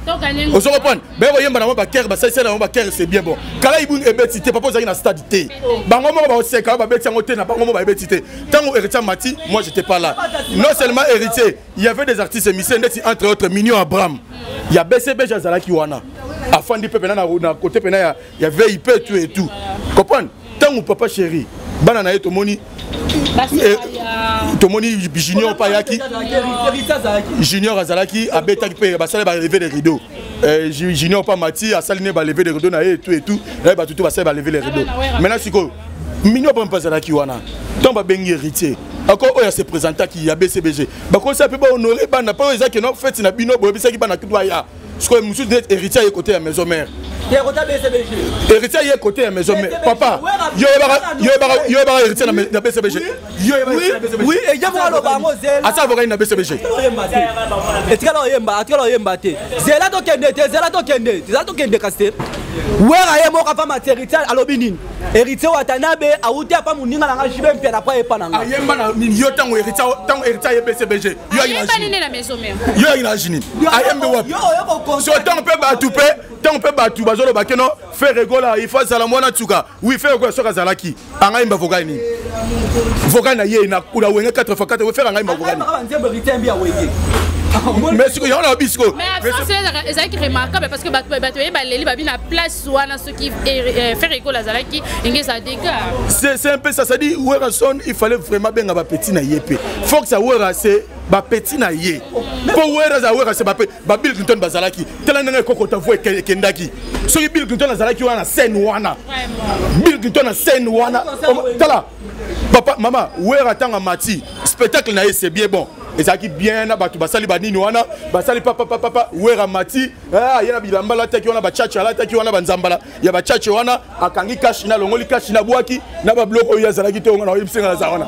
On se reprend. Ben yemba na ba ker ba ça na ba ker c'est bien bon. Kala ibun ebetité papa za na stade té. Bango mo ba oseka ba beti ngote na bango mo ba ebetité. Tango héritier Mati, moi j'étais pas là. Non seulement héritier, il y avait des artistes émissés entre autres Mignon Abraham. Il y a BCB Jazalaki wana. Afandi pe pena na côté pena il y a VIP tout et tout. Comprendre? Tango papa chéri. Bana na to moni Junior Payaki Junior Azalaki abetaki pe basale ba lever les rideaux. Junior pas Mati a saliné ba lever les rideaux na et tout ba tout basale ba lever les rideaux. Maintenant siko Mignon pas Azalaki wana. Tant ba bengi héritier. Encore oya se présenter qui ya BCBG. Ba ko ça peut pas honorer bana pas ezaki no fait na bino bo bisaki bana kudwaya. Ce que monsieur d'être héritier à côté à maison mère. Héritier à côté à maison mère. Papa, yo bara héritier na BCBG. Oui, et ya mo lo ba mo zel. Asa voka na BCBG. Etikalo yemba te. Zela to kende kaste. Wera ye mo ka fa héritier alobinin. Héritier watanabe awuti apa muninga na ngajibe mpia na pa epananga. Ayemba na yo tango héritier ya BCBG. Yo ina na maison mère. Yo ina jini. Ayembe wapi. So tant peut battu bazolo bakeno faire rigola il faut sala mwana tsuka oui faire quoi soka zalaki anga imba vogani vogana ye na kula wenga 4x4 we faire anga imba vogani mais ce que y a bisco mais c'est qui remarquable parce que batoué baleli babi na place wana ce qui fait rigola zalaki inge ça dégâts c'est un peu ça dit wera son il fallait vraiment benga ba petit na yepé faut que ça wera c'est ba petit na ye pour wera c'est ba Bill Clinton bazalaki tela ndenge kokota voix kendaki so Bill Clinton bazalaki wana scène wana Bill Clinton na scène wana tala papa maman wera tanga Mati spectacle na ye c'est bien bon et ça qui bien na batu basali banini wana basali papa wera Mati yana bilamba la taki wana ba chacha la taki wana banzambala ya ba chacha wana akangi kashi na longoli kashi na bwaki na ba bloc oyo azalaki te ngana oyibsenga za wana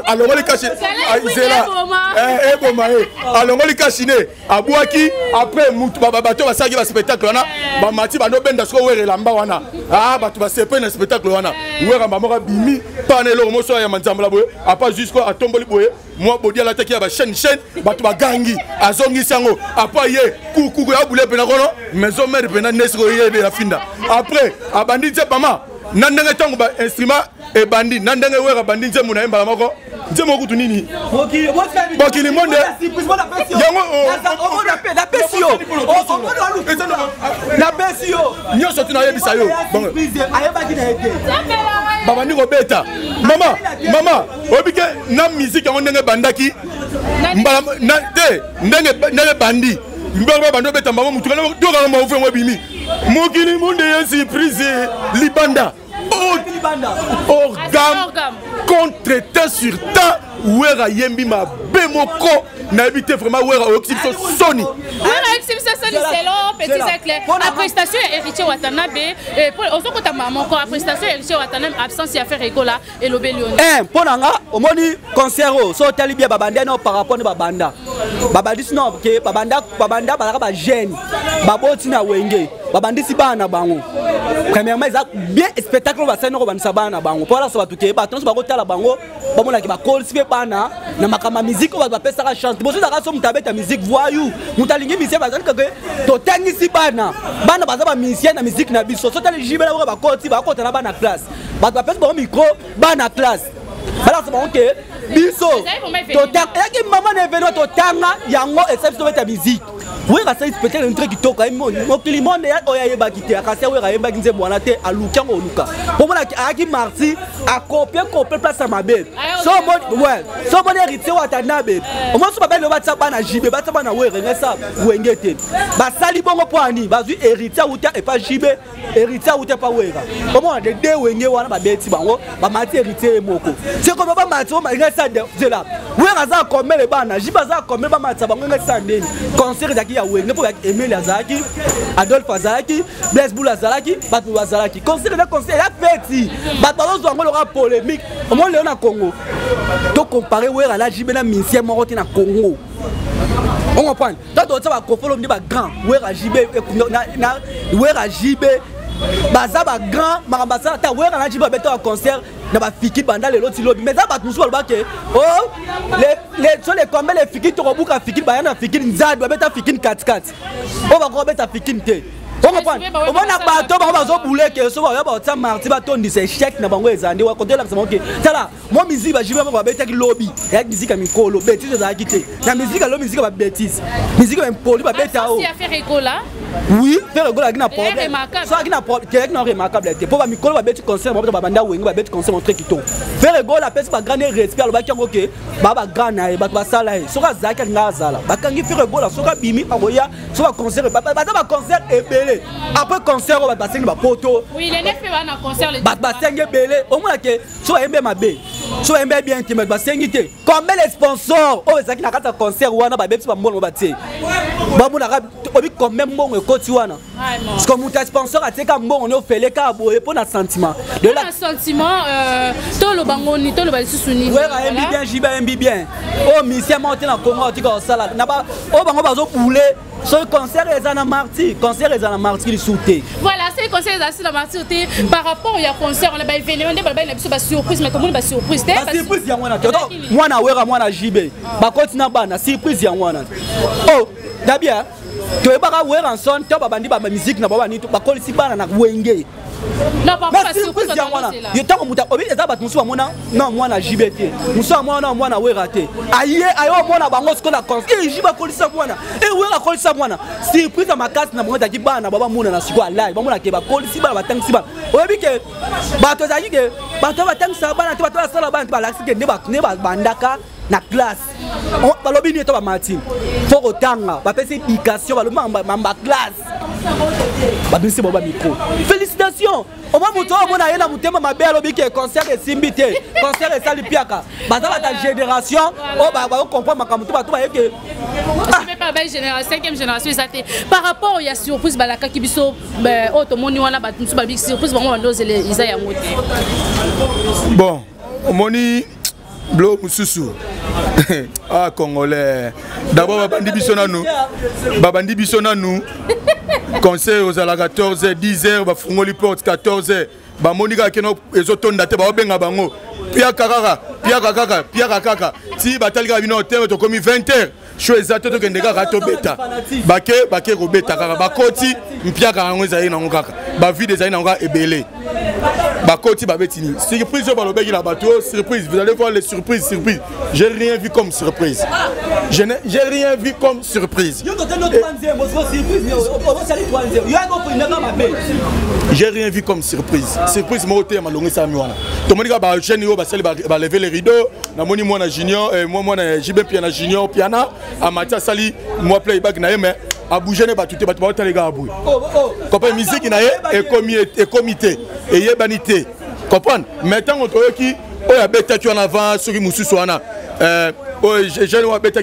alongoli kashi zela alongoli kashi ne abwaki après mutu bato basaki ba spectacle wana ba Mati bano benda sko wera lamba wana batu basepe na spectacle wana wera mamoka bimi panelo moso ya manzambala boye apa jusqu'au atomboli boye moi bodia la taki ya ba chaîne batu bagangi azongi sango apa ye kuku ya bule pena kono maison mère pena nesiko ye de la finda après abandi je mama nandenge tango ba instrument e bandi nandenge wera bandi je muna emba moko je moko tu nini bokili monde yango la pesio la pesio nyo sotu na yebisa yo bon ayeba ki na ete baba ndiko beta mama obike na musique yango ndenge bandaki mbala na te ndenge bandi mbala bando beta mama mutu kana doka ma ofe mwa bimi mokili monde ya surprise libanda orgam contre sur temps wera yembi ma bemoko na habité vraiment wera exception soni c'est long petit clair la prestation héritier Watanabe et on se compte maman ko la prestation héritier Watanabe absence ya faire écola et lobelion ponanga omoni concert so tali bien babanda no par rapport na babandi sino ke babanda balaka ba jeune baboti na wenge babandi si bana bango premièrement ils a bien spectacle ba seno ko banisa bana bango pour la so batuke ba tonso ba ko tala bango bamona ki ba call si bana na makama musique ba pesa ka chance bozo da so mutabeta musique voyou mutalingi mise bazali kake to tangi si bana baza ba musicien na musique na biso so tali jibela ba koti ba kota na bana classe ba pesa ba micro bana classe bala so bonke biso to tanga ki mama na événement to tanga yango exception beta musique oui ça c'est peut-être un truc qui toque mon climat oya yeba kité akase oui yeba kinze bwana te aluka ngoluka pomona aki marti a copier place ma belle so bon ouais so bon héritier Watanabe au moins so babel ba tsaba na jibe ba tsaba na we ngesa wengete ba sali bongo poani ba zu héritier uta et pas jibe héritier uta pas wera pomona de deux wenge wana ba beti bango ba mati héritier moko c'est comme ba mati o ngesa de là wera za comme le bana jibe za comme ba mati bango ngesa ndeni concert ya wenge pour Emile Azalaki Adolphe Azalaki Blaise Boula Azalaki Batou Azalaki conseil la petit bato zo ngolo ka polémique au moins le na Congo to comparer wera la jibe na musicien moko na Congo on comprend toi tu vas confondre ba grand wera jibe na wera jibe baza ba grand marambasa ta wera na jiba beto concert na ba fiki banda lelo ti lobi mais ça ba musu ba ke oh les combien les fiki to robuka fiki ba na fiki nzadu ba beta fiki 4-4 o ba ko beta fiki te on comprend on a bateau ba zo boule ke so ba ba ta marti ba to ndise chèque na bango ezande wa côté là c'est OK tala mo musique ba jiba ba beta ki lobby ya musique mikolo bêtise za kité na musique lo musique ba bêtise musique ba poli ba beta o si a faire école là oui faire école là qui na problème so qui na problème qui na remarquable te pour ba mikolo ba beti concert ba banda wengi ba beti concert montrer kito faire école la pèse ba grand respect lo ba ki OK ba grand na ba sala e so ka zaka nga zala ba kangi faire école so ka bimi ba boya so ba concert ba concert e après concert on va passer ba poto oui les 9 va na concert les ba senge belé au moins que so embe mabe so embe bien te ba sengité combien les sponsors oh ça qui na kata concert wana ba bepsi ba mbongo ba tie ba mona obi combien mbongo e koti wana parce que mon sponsor a teka mbongo no fele ka boye pour na sentiment de la sentiment to lo bangoni to lo ba susuni ouais ba embi bien jiba embi bien oh mission monter na Congo tika osala na ba oh bango ba zo pouler so concert les ana marti concert les ana marti sauté voilà c'est concert les ana marti sauté par rapport il y a concert on a ba événement on ba na surprise mais comment ba surprise te surprise ya mwana mwana wera mwana jibe ba continue bana surprise ya mwana oh dabia to ba wera son to ba bandi ba musique na ba bani to ba kolisi bana na wenge non pas la surprise ya mwana yo tango muta obi eza bat musu mwana non mwana jibe te musu mwana wera te aye ayo mwana bango skola concert jiba kolisa mwana wera kolisa mwana surprise makasi na mwana ki bana baba muna na siko live ba mwana ke ba kolisi bana batangisi bana obi ke bato za ke bato batangisa bana te bato sala bana te ba laxi ke ne ba bandaka na classe on balobi ni to ba Martin faut otanga ba pesi éducation ba mamba classe ba bisi boba micro félicitations au moins muto mona yena mutema mabe alobi ke concert e simbité concert e sali piaka ba za ta génération o ba comprendre makamuto ba to ba yeke mais pas belle génération 5e génération ça par rapport il y a surprise balaka kibiso automoni wana ba musu ba big surprise bango ndozele isa ya ngote bon omoni Blo Moussousou. Ah, Congolais. D'abord, Babandi Bissonanou. Conseil aux alas 14h, 10h, Bafungoli porte 14h. Monika Keno, les autres datés, Babenga Bango. Pia Kaka. Si Batalga Vino, tu as commis 20h. Je suis exactement que les gars rato bêta. Baké Robeta, Bakoti, Pia Karangoza Nangaka. Bavi des Aïnanga et Belé. Bakoti Babetini. Surprise au Balobegi la bateau, surprise. Vous allez voir les surprises. J'ai rien vu comme surprise. J'ai rien vu comme surprise. J'ai rien vu comme surprise. Surprise, moi, je suis Samuana. Tout le monde a chaîne, va lever les rideaux. Na moni moi na junior, moi na JB piana junior piana. Amatia Sali, moi playback na mais à bouger ne pas tout les gars à bouger. Comprends musique na et comité et yebanité. Comprends? Maintenant on trouve qui o ya beta tu en avant sur qui musu soana. Je ne beta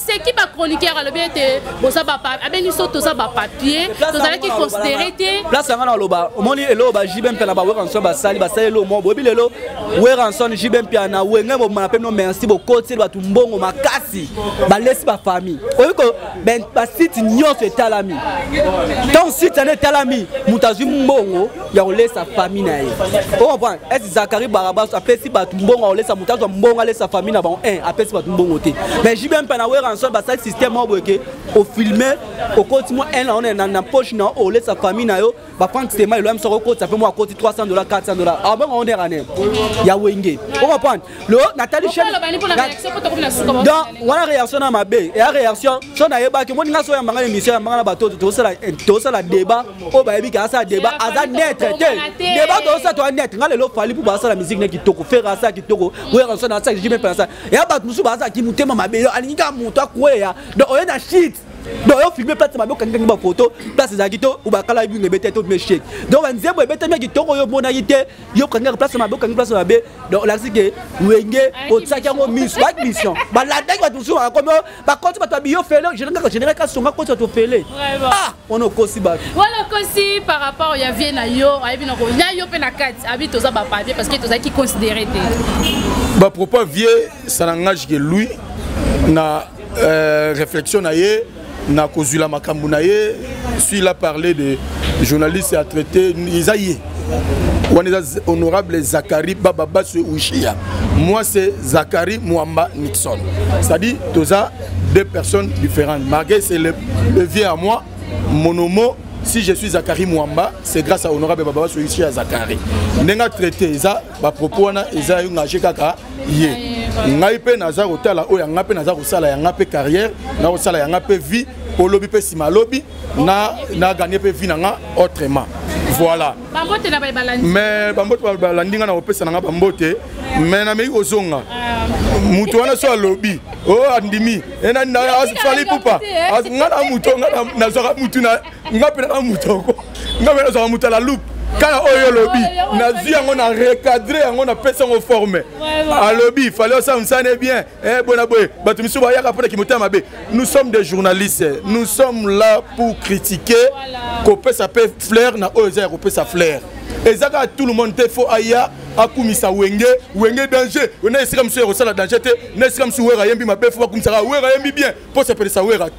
c'est qui va chroniquer à le bien bon ça va pas abeni so to ça va papier to ça qui considérer place ngana loba omoni eloba jibem pe na ba wera nso ba sali lo mo bobi lelo wera nso jibem pe na wenge mo na pe no merci beaucoup ti ba tumbongo makasi ba lesi ba famille oyiko ben ba site nyonso etalami ton site ane etalami mutazu mbongo ya olesa famille na ye on comprend est Zakari Barabas apesi ba tumbongo olesa mutazu mbongo alesa famille na ba 1 apesi ba tumbongo te mais jibem pe na wera nso ba site système mo boke au filmer au continue un on est na poche na olesa famille na yo ba prendre c'est mal le même sur côté ça fait moi côté $300 $400 ah ben on est rané ya wenge on comprend le Nathalie Chen donc voilà réaction na mabe et la réaction so na yeba ke mo ninga so ya manga émission ya manga na bato to sala débat o ba yebi ka sa débat aza net débat to sa to net ngale lo fali pour ba sa la musique ne kitoko faire ça kitoko we ranso na sa jime pensa ya ba musu ba sa ki mutema mabe alinga muto akweya donc on est na shit donc on filme place mabe kangi ba photo place za kito ou ba kala bi ngebe to me shake donc on nzembo ebete me kitoko yo mona yite yo kangi place mabe kangi place mabe donc la sike wenge o tsaka ngo mission ba la dai ba tusu comme ba konti ba to bio fele général ka songa konti to fele ah on okosi ba voilà kosi par rapport ya vie na yo ayebi na ko ya yo pe na kati abi to za ba papier parce que to za qui considérer te ba propos vie ça n'engage que lui na réflexion na ye na kozula makambu na ye, il a parlé de journaliste a traité Isaïe. On est honorable Zachary Bababa Ouchia. Moi c'est Zachary Mwamba Nixon. C'est-à-dire tous deux personnes différentes. Malgré c'est le vieux à moi, mon nom. Si je suis Zachary Mwamba, c'est grâce à honorable Bababa Ouchia Zachary. Nenga traité ça, ba propos na eza ngajé kaka yé. Ngai pe naza otala oya ngape naza kosala ya ngape carrière, na kosala ya ngape vie, pour lobby pe sima lobby, na gagner pe vie nanga autrement. Voilà. Mais bambote balandinga na opesa nanga bambote, mais na mei ozonga. Mutu wana so lobby. Oh andimi, ena na fali pupa. Ngana mutu ngana nazoka mutu na ngape na mutu ko. Ngape nazoka mutu la loupe. Quand on lobby, on a recadré, on a fait son formé. À lobby, il fallait ça, on s'en est bien. Nous sommes des journalistes, nous sommes là pour critiquer. Qu'on ça peut flair, na oser, qu'on peut ça flair. Et ça, tout le monde faut aya, akumisa wenge danger. On est comme si on s'en a danger, on est comme si on a yembi ma belle, faut comme ça, on a yembi bien. Pour s'appeler ça, on a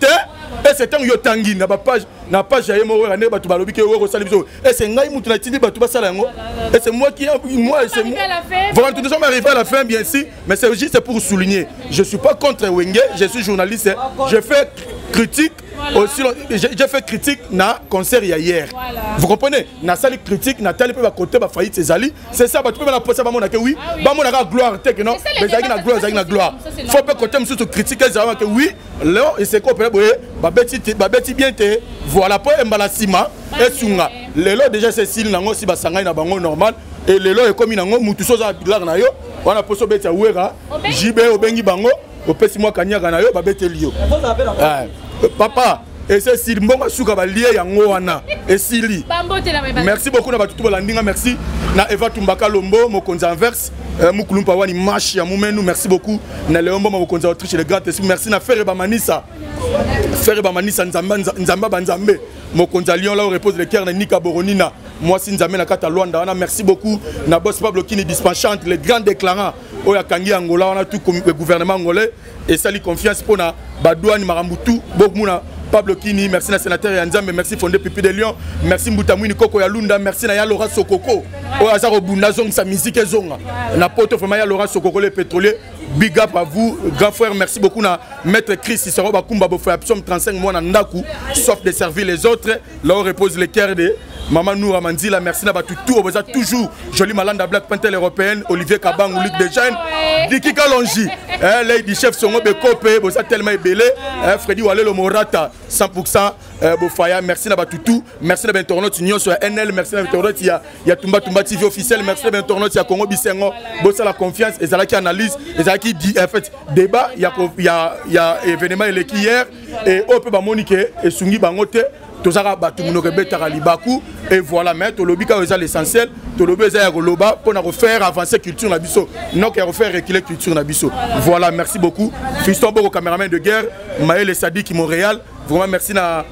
et c'est un yotangi, n'a pas jamais mort, on a pas tout balobi que on s'allie. Et c'est ngai moutou na tindi ba tout ba salango. Et c'est moi qui moi c'est moi. Voilà, nous sommes arrivés à la fin bien sûr, mais c'est juste pour souligner. Je suis pas contre Wenge, je suis journaliste, je fais critique. Aussi, j'ai fait critique na concert hier. Voilà. Vous comprenez? Na salle critique, na tali peut côté ba faillite ses alliés. C'est ça, tu peux la poser ba mon que oui. Ba mon la gloire tek non. Mais ça na gloire, ça na gloire. Faut pas côté monsieur critiquer ça que oui. Là et c'est quoi ba beti bien te. Voilà pas mbala sima et sunga. Lelo déjà c'est style nango si ba sanga na bango normal et lelo est comme nango mutu soza pilar na yo. Wana poso beti wera. Jibe obengi bango. Opesi moi kanyaka na yo ba beti lio. Papa, et c'est si bon souka ba lié yango wana et sili. Merci beaucoup na batutu balandinga, merci na Eva Tumbaka Lombo mokonza inverse mukulumpa wani marche ya mumenu, merci beaucoup na Leombo mokonza Autriche le grand esprit, merci na Ferre Bamanisa Nzamba Banzambe mokonza Lyon là où repose le cœur de Nika Boronina. Moi si Nzambe na kata Luanda wana, merci beaucoup na boss Pablo Kini dispatchante les grands déclarants oya kangi Angola wana tout comme le gouvernement angolais et ça lui confiance pour na badouane marambutu bokmuna Pablo Kini, merci na sénateur Yanzambe, merci Fondé Pipi de Lyon, merci Mboutamouini Koko Yalunda, merci na Yalora Sokoko. O Azaro Bunda Zong sa musique et zonga. Na poto vraiment Yalora Sokoko les pétroliers. Big up à vous, grand frère, merci beaucoup na maître Chris Cicero Bakumba Bofo Absom 35 mois na Ndaku, sauf de servir les autres. Là on repose le cœur de Maman Noura Manzila, merci na Batutu, on vous a toujours joli Malanda Black Panther européenne, Olivier Kabang, Luc Desjeunes, Diki Kalonji, Lady Chef Songo Bekope, vous a tellement belé, Freddy Walelo Morata, 100%, Bofaya, merci na Batutu, merci na Bentornot Union sur NL, merci na Bentornot, il y a Tumba TV officiel, merci na Bentornot, il y a Congo Bissengo, Bossa la confiance, et Zalaki analyse, et Zalaki dit, en fait, débat, il y a événement hier, et on peut Monique et Sungi Bangote. Et voilà, mais tu as l'essentiel, tu as pour refaire avancer la culture na biso, non pour refaire reculer la culture na biso. Voilà, merci beaucoup. Fiston Boko, caméraman de guerre, Maël Sadik Montréal. Vraiment merci na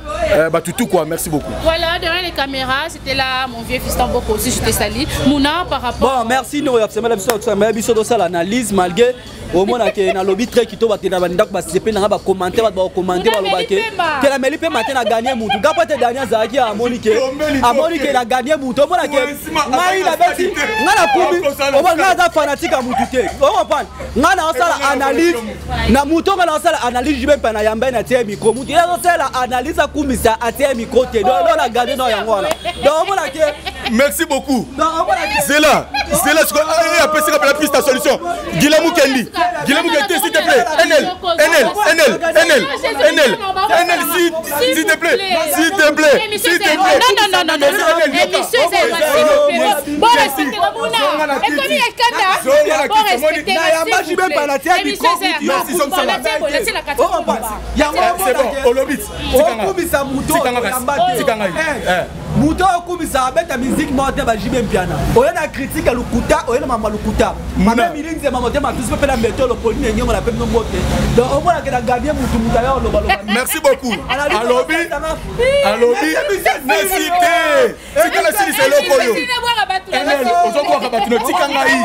Batutu quoi, merci beaucoup. Voilà, derrière les caméras, c'était là mon vieux Fiston Boko aussi, je t'ai sali. Mouna par rapport. Bon, merci nous c'est biso de ça l'analyse malgré au moins que na lobby très kito batena bandak ba CP na ba commenter ba commenter ba lobake. Que la Meli pe matin a gagné mutu. Gapo te dernier zaki a Monique la gagné mutu. Bona ke mai la beti ngana kubi. O ba ngana fanatique a mutu te. O comprendre. Ngana osala analyse na mutu ngana osala analyse jibe pa na yamba na tie micro mutu. Ya osala analyse a kumisa a tie micro te. Do la gagné no yango wana. Donc bona ke merci beaucoup. C'est là ce qu'on a appelé la piste à solution. Guillemou Kendi. Guillemou Kendi, s'il te plaît. NL, s'il te plaît. S'il te plaît. Non. Émission, c'est bon, respectez Mouna. Et comme il y a Kanda, bon, respectez. C'est bon, au lobby. Muto okumisa abeta musique monte ba jibe piano. Oya na critique à lukuta, oya na mama lukuta. Mama milinze mama te ma tous pe la météo le poli ngi mo la pe nombote. Donc au moins que la gardien mutu muta yo lo balo. Merci beaucoup. À lobby. Merci. C'est que la série c'est le koyo. ozokoka bato notika ngai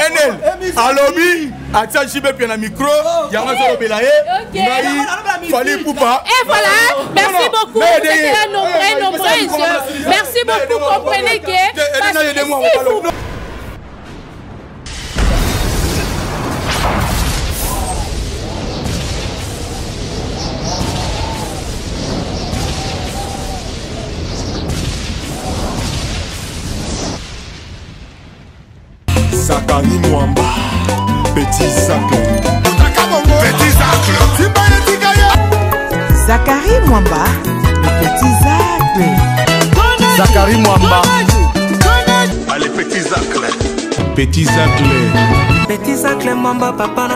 enel alobi atia jibe pia na micro yango azolobela ye ngai fali pupa. Et voilà, merci beaucoup. C'était un nombreux. Merci beaucoup. Comprenez que Zakari Mwamba, Petit Zacle. Petit Zacle. Zakari Mwamba, le Petit Zacle. Zakari Mwamba. Allez, Petit Zacle. Petit Zacle. Petit Zacle Mwamba, papa.